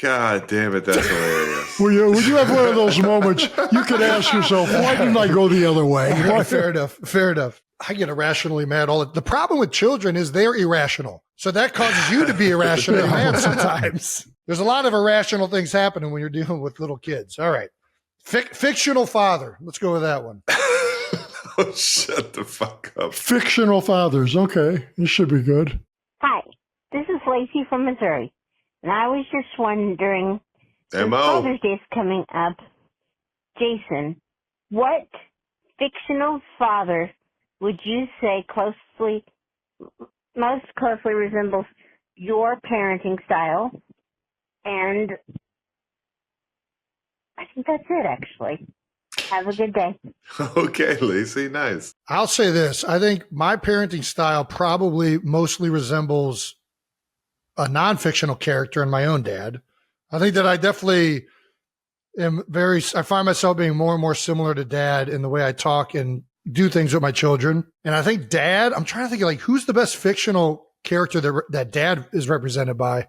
God damn it, that's hilarious. When you have one of those moments, you could ask yourself, why didn't I go the other way? Fair enough. I get irrationally mad the problem with children is they're irrational. So that causes you to be irrationally mad sometimes. There's a lot of irrational things happening when you're dealing with little kids. All right. Fictional father. Let's go with that one. Oh, shut the fuck up. Fictional fathers. Okay. This should be good. Hi. This is Lacey from Missouri. And I was just wondering, since M.O. Father's Day is coming up, Jason, what fictional father would you say most closely resembles your parenting style? And I think that's it, actually. Have a good day. Okay, Lacey, nice. I'll say this. I think my parenting style probably mostly resembles a non-fictional character in my own dad. I think that I definitely I find myself being more and more similar to dad in the way I talk and do things with my children. And I think dad, I'm trying to think of who's the best fictional character that dad is represented by.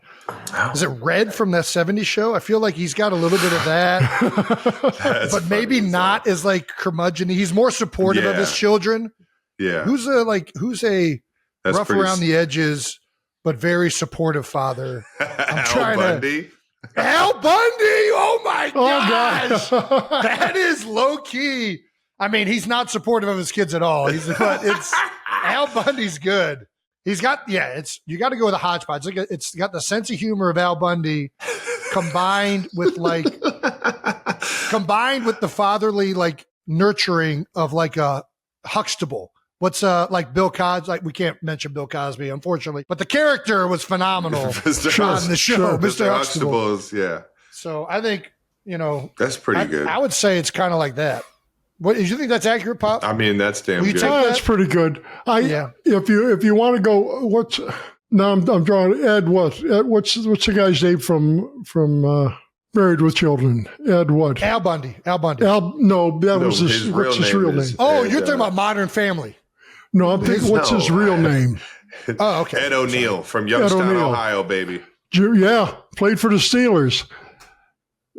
Is it Red from that 70s show? I feel like he's got a little bit of that, but maybe not as curmudgeon. He's more supportive of his children. Yeah. Who's a rough around the edges, but very supportive father. I'm trying Bundy. Al Bundy. Oh my gosh. That is low key. I mean, he's not supportive of his kids at all. But Al Bundy's good. He's got, you got to go with a hodgepodge. It's got the sense of humor of Al Bundy combined with the fatherly, nurturing of a Huxtable. What's Bill Cosby? We can't mention Bill Cosby, unfortunately, but the character was phenomenal on the show. Mr. Huxtable is, yeah. So I think, that's pretty good. I would say it's kind of like that. What, do you think that's accurate, Pop? I mean, that's damn good. That's pretty good. If you want to go, I'm drawing Ed. What's the guy's name from Married with Children? Ed what? Al Bundy. Was his real name. Oh, you're talking about Modern Family. No, I'm thinking, what's his real name? Oh, okay. Ed O'Neill from Youngstown, Ohio, baby. Yeah, played for the Steelers.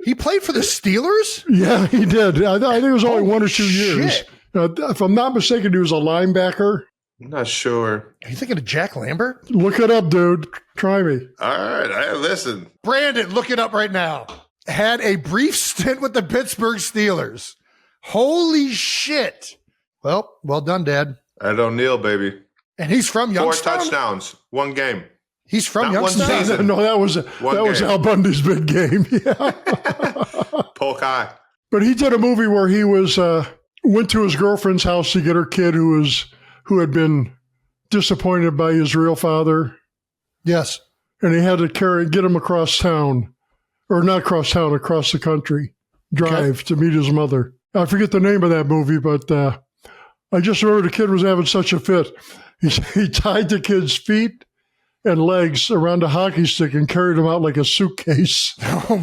He played for the Steelers? Yeah, he did. I think it was only 1 or 2 years. If I'm not mistaken, he was a linebacker. I'm not sure. Are you thinking of Jack Lambert? Look it up, dude. Try me. All right. Listen. Brandon, look it up right now. Had a brief stint with the Pittsburgh Steelers. Holy shit. Well done, Dad. Ed O'Neill, baby. And he's from Youngstown? 4 touchdowns, 1 game. He's from Not Youngstown? 1 season. No, that was Al Bundy's big game. Yeah. Polk High. But he did a movie where he went to his girlfriend's house to get her kid who had been disappointed by his real father. Yes. And he had to get him across town, or not across town, across the country, drive to meet his mother. I forget the name of that movie, but I just remember the kid was having such a fit. He tied the kid's feet and legs around a hockey stick and carried him out like a suitcase. That's an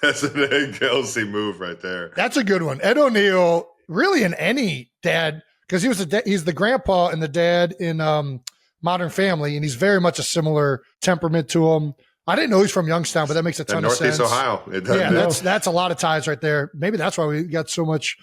Ed Kelce move right there. That's a good one. Ed O'Neill, really in any dad, because he's the grandpa and the dad in Modern Family, and he's very much a similar temperament to him. I didn't know he's from Youngstown, but that makes a ton of sense. Northeast Ohio. That's a lot of ties right there. Maybe that's why we got so much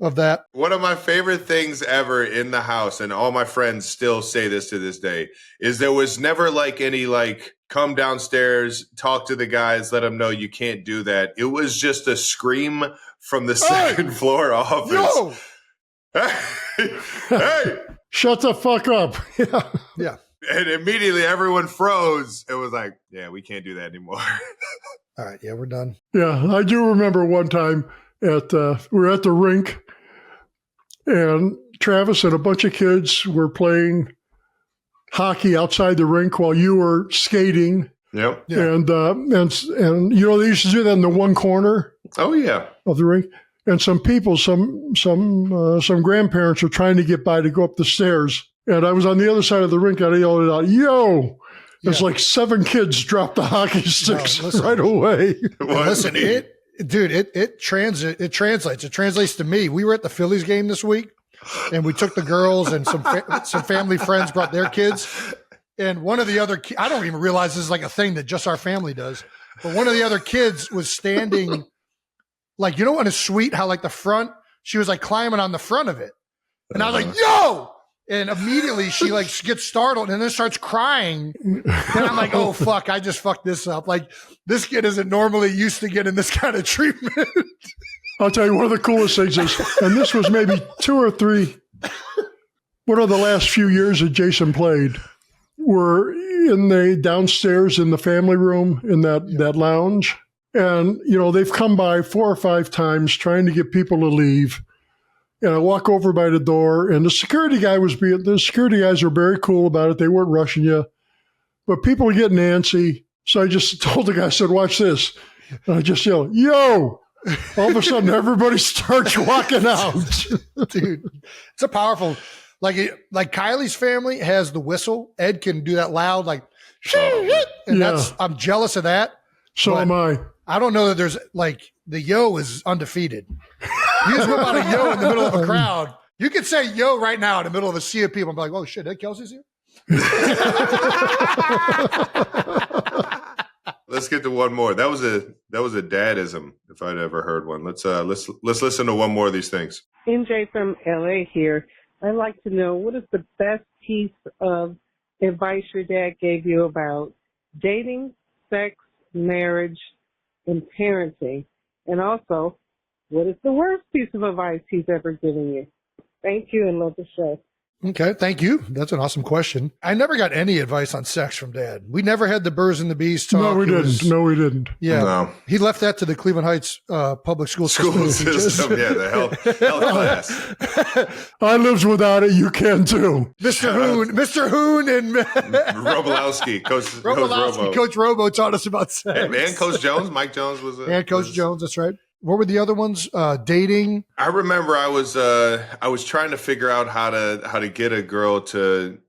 of that. One of my favorite things ever in the house, and all my friends still say this to this day, is there was never like any like come downstairs, talk to the guys, let them know you can't do that. It was just a scream from the second floor office. Yo! Hey! Shut the fuck up. Yeah. And immediately everyone froze. It was like, yeah, we can't do that anymore. All right. Yeah, we're done. Yeah, I do remember one time we were at the rink, and Travis and a bunch of kids were playing hockey outside the rink while you were skating. Yep. Yeah. And you know, they used to do that in the one corner Oh, yeah. of the rink. And some people, some grandparents were trying to get by to go up the stairs. And I was on the other side of the rink, and I yelled it out, yo! It's like 7 kids dropped the hockey sticks right away. Listen, it translates. It translates to me. We were at the Phillies game this week, and we took the girls and some family friends brought their kids. And one of the other, I don't even realize this is like a thing that just our family does. But one of the other kids was standing, like, you know, in a suite, how like the front, she was like climbing on the front of it. And I was like, yo! And immediately she like gets startled and then starts crying. And I'm like, oh, fuck, I just fucked this up. Like, this kid isn't normally used to getting this kind of treatment. I'll tell you, one of the coolest things is, and this was maybe 2 or 3, one of the last few years that Jason played, were in the downstairs in the family room in that lounge. And, you know, they've come by 4 or 5 times trying to get people to leave. And I walk over by the door, and the security guys were very cool about it. They weren't rushing you. But people were getting antsy. So I just told the guy, I said, watch this. And I just yelled, yo! All of a sudden, everybody starts walking out. Dude, it's a powerful, like Kylie's family has the whistle. Ed can do that loud, like, and I'm jealous of that. So am I. I don't know that there's like, the yo is undefeated. You just whip out a yo in the middle of a crowd. You could say yo right now in the middle of a sea of people. I'm like, oh shit, Ed Kelce's here? Let's get to one more. That was a dadism, if I'd ever heard one. Let's listen to one more of these things. MJ from LA here. I'd like to know, what is the best piece of advice your dad gave you about dating, sex, marriage, and parenting? And also, what is the worst piece of advice he's ever given you? Thank you, and love the show. Okay, thank you. That's an awesome question. I never got any advice on sex from Dad. We never had the birds and the bees talk. No, we didn't. Yeah. No. He left that to the Cleveland Heights public school system. Yeah, the health class. I lived without it. You can too. Mr. Hoon and Robolowski, Coach Robo taught us about sex. And Coach Jones. Mike Jones was and Coach Jones, that's right. What were the other ones? Dating. I remember I was trying to figure out how to get a girl to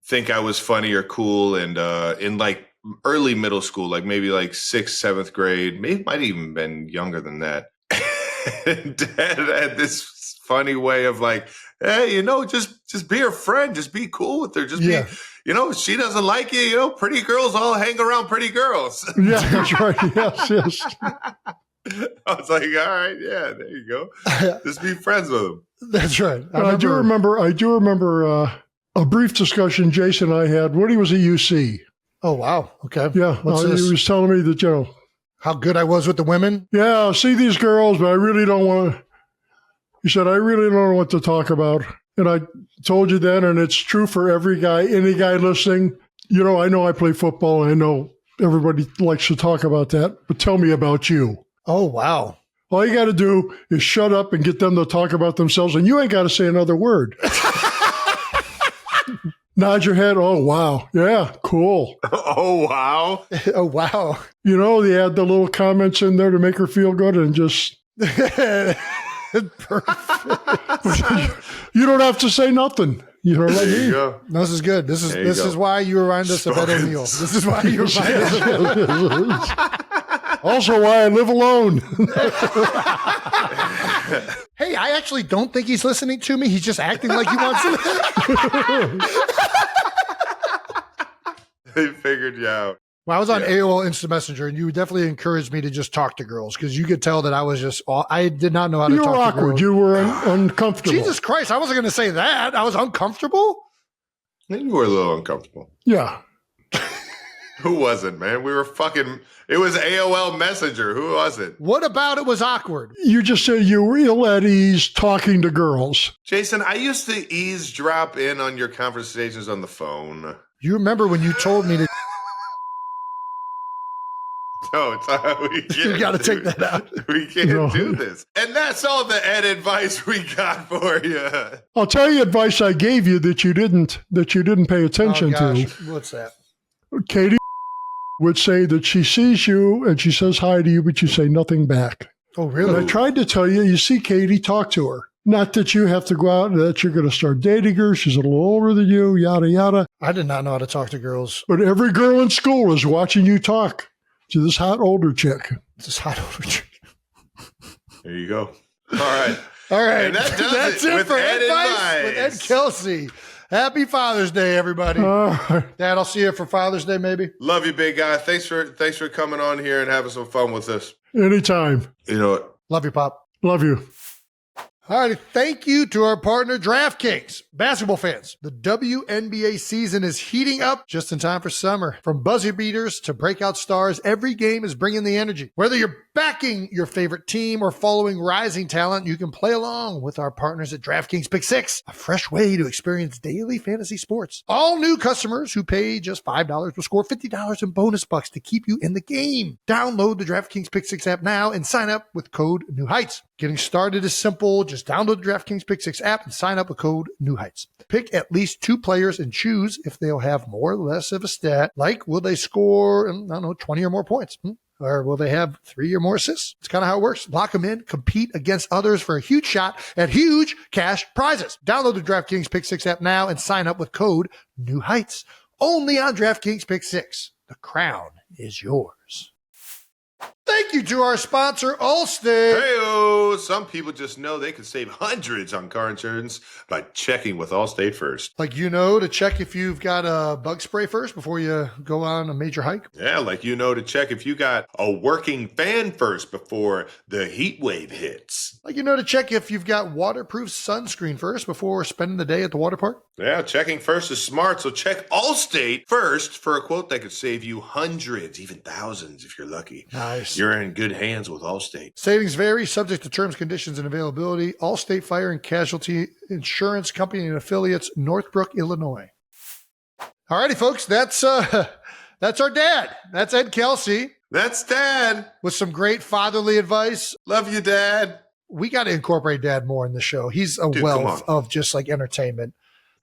think I was funny or cool, and in like early middle school, like maybe like 6th, 7th grade, maybe might even been younger than that. And Dad had this funny way of like, hey, just be her friend, just be cool with her, be. She doesn't like you. Pretty girls all hang around pretty girls. Yeah, that's right. Yes. I was like, all right, yeah, there you go. Just be friends with them. That's right. I do remember a brief discussion Jason and I had when he was at UC. Oh, wow. Okay. Yeah. He was telling me that, how good I was with the women. Yeah, I see these girls, but I really don't want to. He said, I really don't know what to talk about. And I told you that, and it's true for every guy, any guy listening. I know I play football, and I know everybody likes to talk about that, but tell me about you. Oh, wow. All you got to do is shut up and get them to talk about themselves, and you ain't got to say another word. Nod your head. Oh, wow. Yeah, cool. Oh, wow. Oh, wow. They add the little comments in there to make her feel good and just... Perfect. You don't have to say nothing. You know what I mean? There you go. This is good. This is why you remind us of Ed O'Neill. This is why you remind us. Also why I live alone. Hey, I actually don't think he's listening to me. He's just acting like he wants to. They figured you out. Well, I was on AOL Instant Messenger, and you definitely encouraged me to just talk to girls because you could tell that I was just, I did not know how to You were talk awkward. to girls. You were uncomfortable. Jesus Christ, I wasn't going to say that. I was uncomfortable. You were a little uncomfortable. Yeah. Who wasn't, man? We were fucking, it was AOL Messenger. Who was it? What about it was awkward? You just said you were ill at ease talking to girls. Jason, I used to eavesdrop in on your conversations on the phone. You remember when you told me to? No, it's we can't. You got to take that out. We can't do this. And that's all the ed advice we got for you. I'll tell you advice I gave you that you didn't pay attention to. What's that? Katie would say that she sees you and she says hi to you, but you say nothing back. Oh, really? And I tried to tell you, you see Katie, talk to her. Not that you have to go out and that you're going to start dating her. She's a little older than you, yada, yada. I did not know how to talk to girls. But every girl in school is watching you talk to this hot older chick. This hot older chick. There you go. All right. All right. And that does That's it with for Ed advice with Ed Kelce. Happy Father's Day, everybody. Dad, I'll see you for Father's Day, maybe. Love you, big guy. Thanks for coming on here and having some fun with us. Anytime. You know what? Love you, Pop. Love you. All right. Thank you to our partner, DraftKings. Basketball fans, the WNBA season is heating up just in time for summer. From buzzer beaters to breakout stars, every game is bringing the energy. Whether you're backing your favorite team or following rising talent, you can play along with our partners at DraftKings Pick 6, a fresh way to experience daily fantasy sports. All new customers who pay just $5 will score $50 in bonus bucks to keep you in the game. Download the DraftKings Pick 6 app now and sign up with code New Heights. Getting started is simple. Just download the DraftKings Pick 6 app and sign up with code New Heights. Pick at least 2 players and choose if they'll have more or less of a stat, like will they score, 20 or more points? Or will they have 3 or more assists? It's kind of how it works. Lock them in, compete against others for a huge shot at huge cash prizes. Download the DraftKings Pick 6 app now and sign up with code New Heights. Only on DraftKings Pick 6. The crown is yours. Thank you to our sponsor, Allstate. Hey-o. Some people just know they can save hundreds on car insurance by checking with Allstate first. Like, to check if you've got a bug spray first before you go on a major hike. Yeah, like to check if you got a working fan first before the heat wave hits. Like, to check if you've got waterproof sunscreen first before spending the day at the water park. Yeah, checking first is smart, so check Allstate first for a quote that could save you hundreds, even thousands if you're lucky. Nice. You're in good hands with Allstate. Savings vary, subject to terms, conditions, and availability. Allstate Fire and Casualty Insurance Company and affiliates, Northbrook, Illinois. All righty, folks, that's our dad. That's Ed Kelce. That's Dad. With some great fatherly advice. Love you, Dad. We got to incorporate Dad more in the show. He's a wealth of just like entertainment.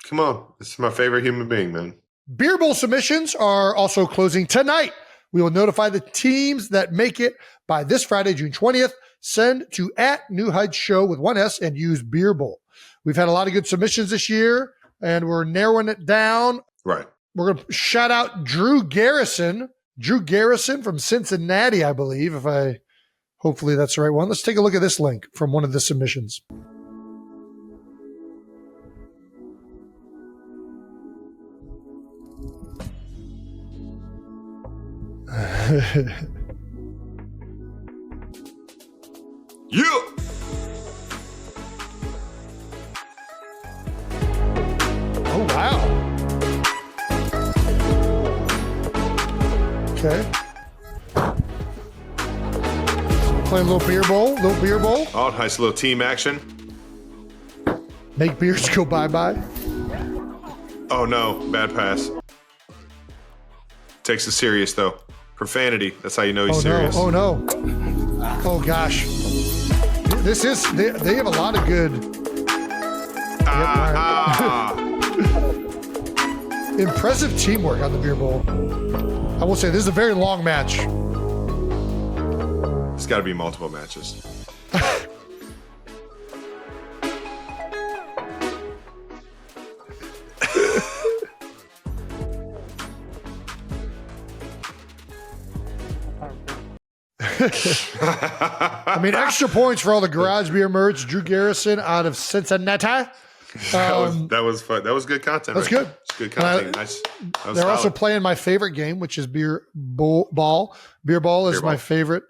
Come on. This is my favorite human being, man. Beer Bowl submissions are also closing tonight. We will notify the teams that make it by this Friday, June 20th. Send to @NewHeights with 1S and use Beer Bowl. We've had a lot of good submissions this year, and we're narrowing it down. Right. We're going to shout out Drew Garrison from Cincinnati, I believe, hopefully that's the right one. Let's take a look at this link from one of the submissions. Yeah. Oh, wow. Okay. Playing a little beer bowl. Oh, nice little team action. Make beers go bye-bye. Oh, no. Bad pass. Takes it serious, though. Profanity. That's how you know he's serious. Oh, no. Oh, gosh. They have a lot of good. Impressive teamwork on the beer bowl. I will say this is a very long match. It's got to be multiple matches. I mean, extra points for all the garage beer merch. Drew Garrison out of Cincinnati. That was fun. That was good content. That's right? good. It's good content. Nice. That was They're also solid. playing my favorite game, which is beer ball. Beer ball is Beer ball. my favorite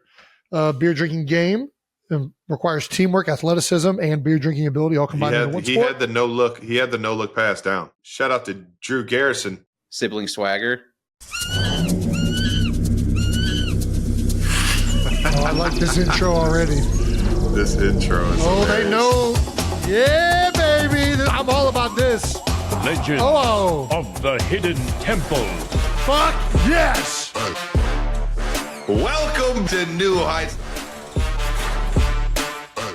beer drinking game. It requires teamwork, athleticism, and beer drinking ability all combined into one He sport. had the no look. He had the no look pass down. Shout out to Drew Garrison. Sibling swagger. Oh, I like this intro already. This intro is They know. Yeah, baby. I'm all about this. Legend of the Hidden Temple. Fuck yes. Welcome to New Heights.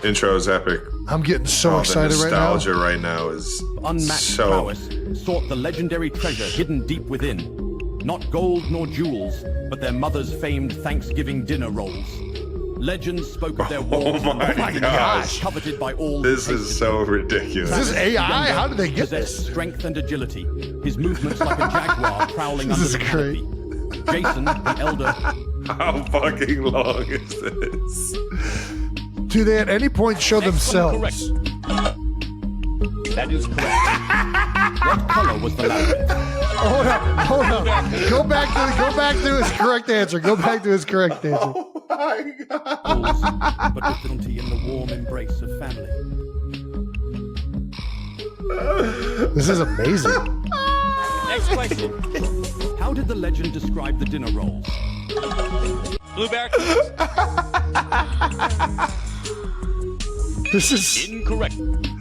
Intro is epic. I'm getting so excited right now. Nostalgia right now is Unmatched prowess sought the legendary treasure hidden deep within. Not gold nor jewels, but their mother's famed Thanksgiving dinner rolls. Legends spoke of their wars. Oh my gosh. Coveted by all. This is so ridiculous. Is this AI? How did they get this? Strength and agility. His movements like a jaguar prowling This under is the great. canopy. Jason, the elder. How fucking long is this? Do they at any point show themselves? That is correct. What color was the labyrinth? Hold on. Go back to his correct answer. Go back to his correct answer. Oh my god. But difficulty in the warm embrace of family. This is amazing. Next question. How did the legend describe the dinner rolls? Blueberry. This is Incorrect.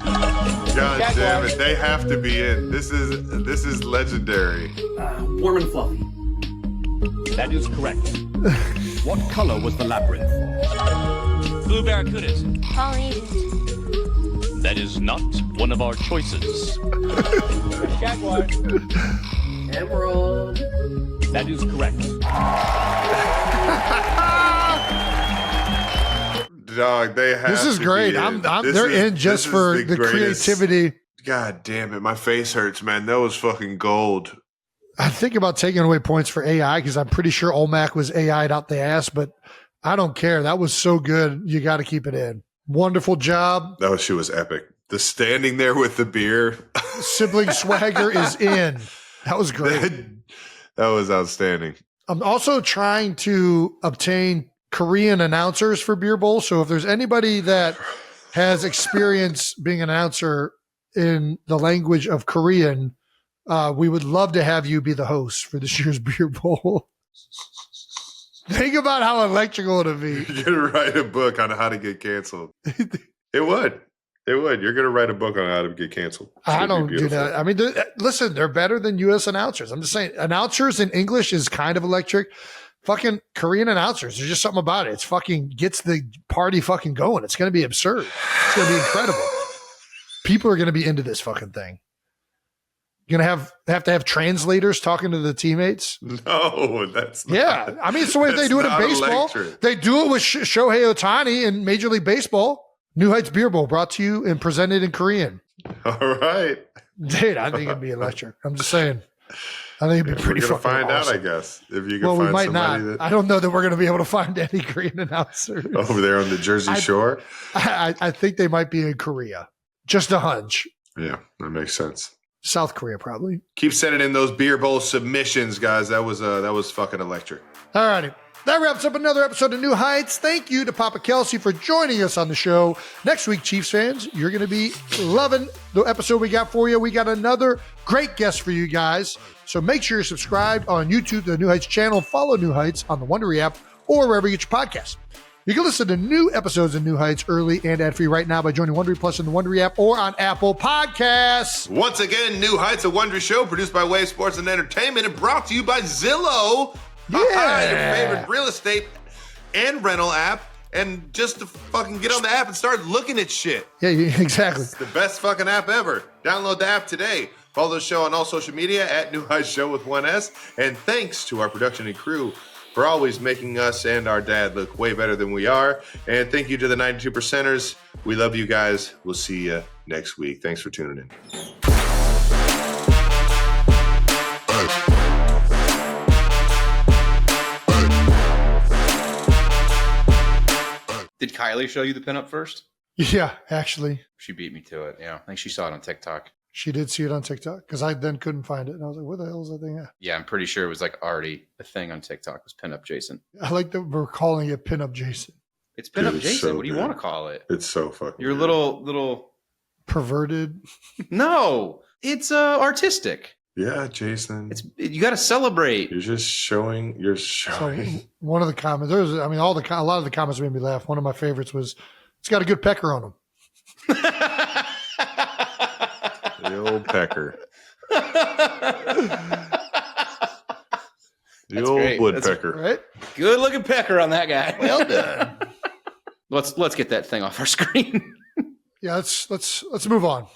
God damn it. They have to be in. This is legendary. Warm and fluffy. That is correct. What color was the labyrinth? Blue barracudas. Polynesians. That is not one of our choices. Jaguar. Emerald. That is correct. Dog, they have This is to great. be in. They're in just for the greatest. creativity. God damn it. My face hurts, man. That was fucking gold. I think about taking away points for AI because I'm pretty sure Olmec was AI'd out the ass, but I don't care. That was so good. You got to keep it in. Wonderful job. That shit was epic. The standing there with the beer. Sibling swagger is in. That was great. That was outstanding. I'm also trying to obtain Korean announcers for Beer Bowl. So if there's anybody that has experience being an announcer in the language of Korean, we would love to have you be the host for this year's Beer Bowl. Think about how electrical it'd be. You're going to write a book on how to get canceled. It would. It would. You're going to write a book on how to get canceled. I don't do that. I mean, listen, they're better than U.S. announcers. I'm just saying, announcers in English is kind of electric. Fucking Korean announcers, there's just something about it. It's fucking gets the party fucking going. It's going to be absurd. It's going to be incredible. People are going to be into this fucking thing. You're going to have translators talking to the teammates. No, that's not. Yeah. I mean, it's the way they do it in baseball. Electric. They do it with Shohei Ohtani in Major League Baseball. New Heights Beer Bowl brought to you and presented in Korean. All right. Dude, I think it'd be electric. I'm just saying. I think it'd be pretty We're going to fucking find awesome. out, I guess. If you can Well, find we might somebody not. that I don't know that we're going to be able to find any Korean announcers. over there on the Jersey Shore. I think they might be in Korea. Just a hunch. Yeah, that makes sense. South Korea, probably. Keep sending in those Beer Bowl submissions, guys. That was fucking electric. All righty. That wraps up another episode of New Heights. Thank you to Papa Kelce for joining us on the show. Next week, Chiefs fans, you're going to be loving the episode we got for you. We got another great guest for you guys. So make sure you're subscribed on YouTube to the New Heights channel. Follow New Heights on the Wondery app or wherever you get your podcasts. You can listen to new episodes of New Heights early and ad-free right now by joining Wondery Plus in the Wondery app or on Apple Podcasts. Once again, New Heights, a Wondery show produced by Wave Sports and Entertainment and brought to you by Zillow. Yeah. Your favorite real estate and rental app. And just to fucking get on the app and start looking at shit. Yeah, exactly. It's the best fucking app ever. Download the app today. Follow the show on all social media at New Heights Show with 1S. And thanks to our production and crew for always making us and our dad look way better than we are. And thank you to the 92%ers. We love you guys. We'll see you next week. Thanks for tuning in. Did Kylie show you the pinup first? Yeah, actually, She beat me to it. Yeah, I think she saw it on TikTok. she did see it on TikTok because I then couldn't find it. And I was like, where the hell is that thing at? Yeah, I'm pretty sure it was like already a thing on TikTok. Was Pinup Jason? I like that we're calling it Pinup Jason. It's Pinup Dude, it's Jason. so What do you good. want to call it? It's so fucking Your good. little. Perverted. No, it's artistic. Yeah, Jason. You got to celebrate. You're showing. So one of the comments, a lot of the comments made me laugh. One of my favorites was, it's got a good pecker on him. The old pecker. The old great. woodpecker. Right? Good looking pecker on that guy. Well done. Let's get that thing off our screen. Yeah, let's move on.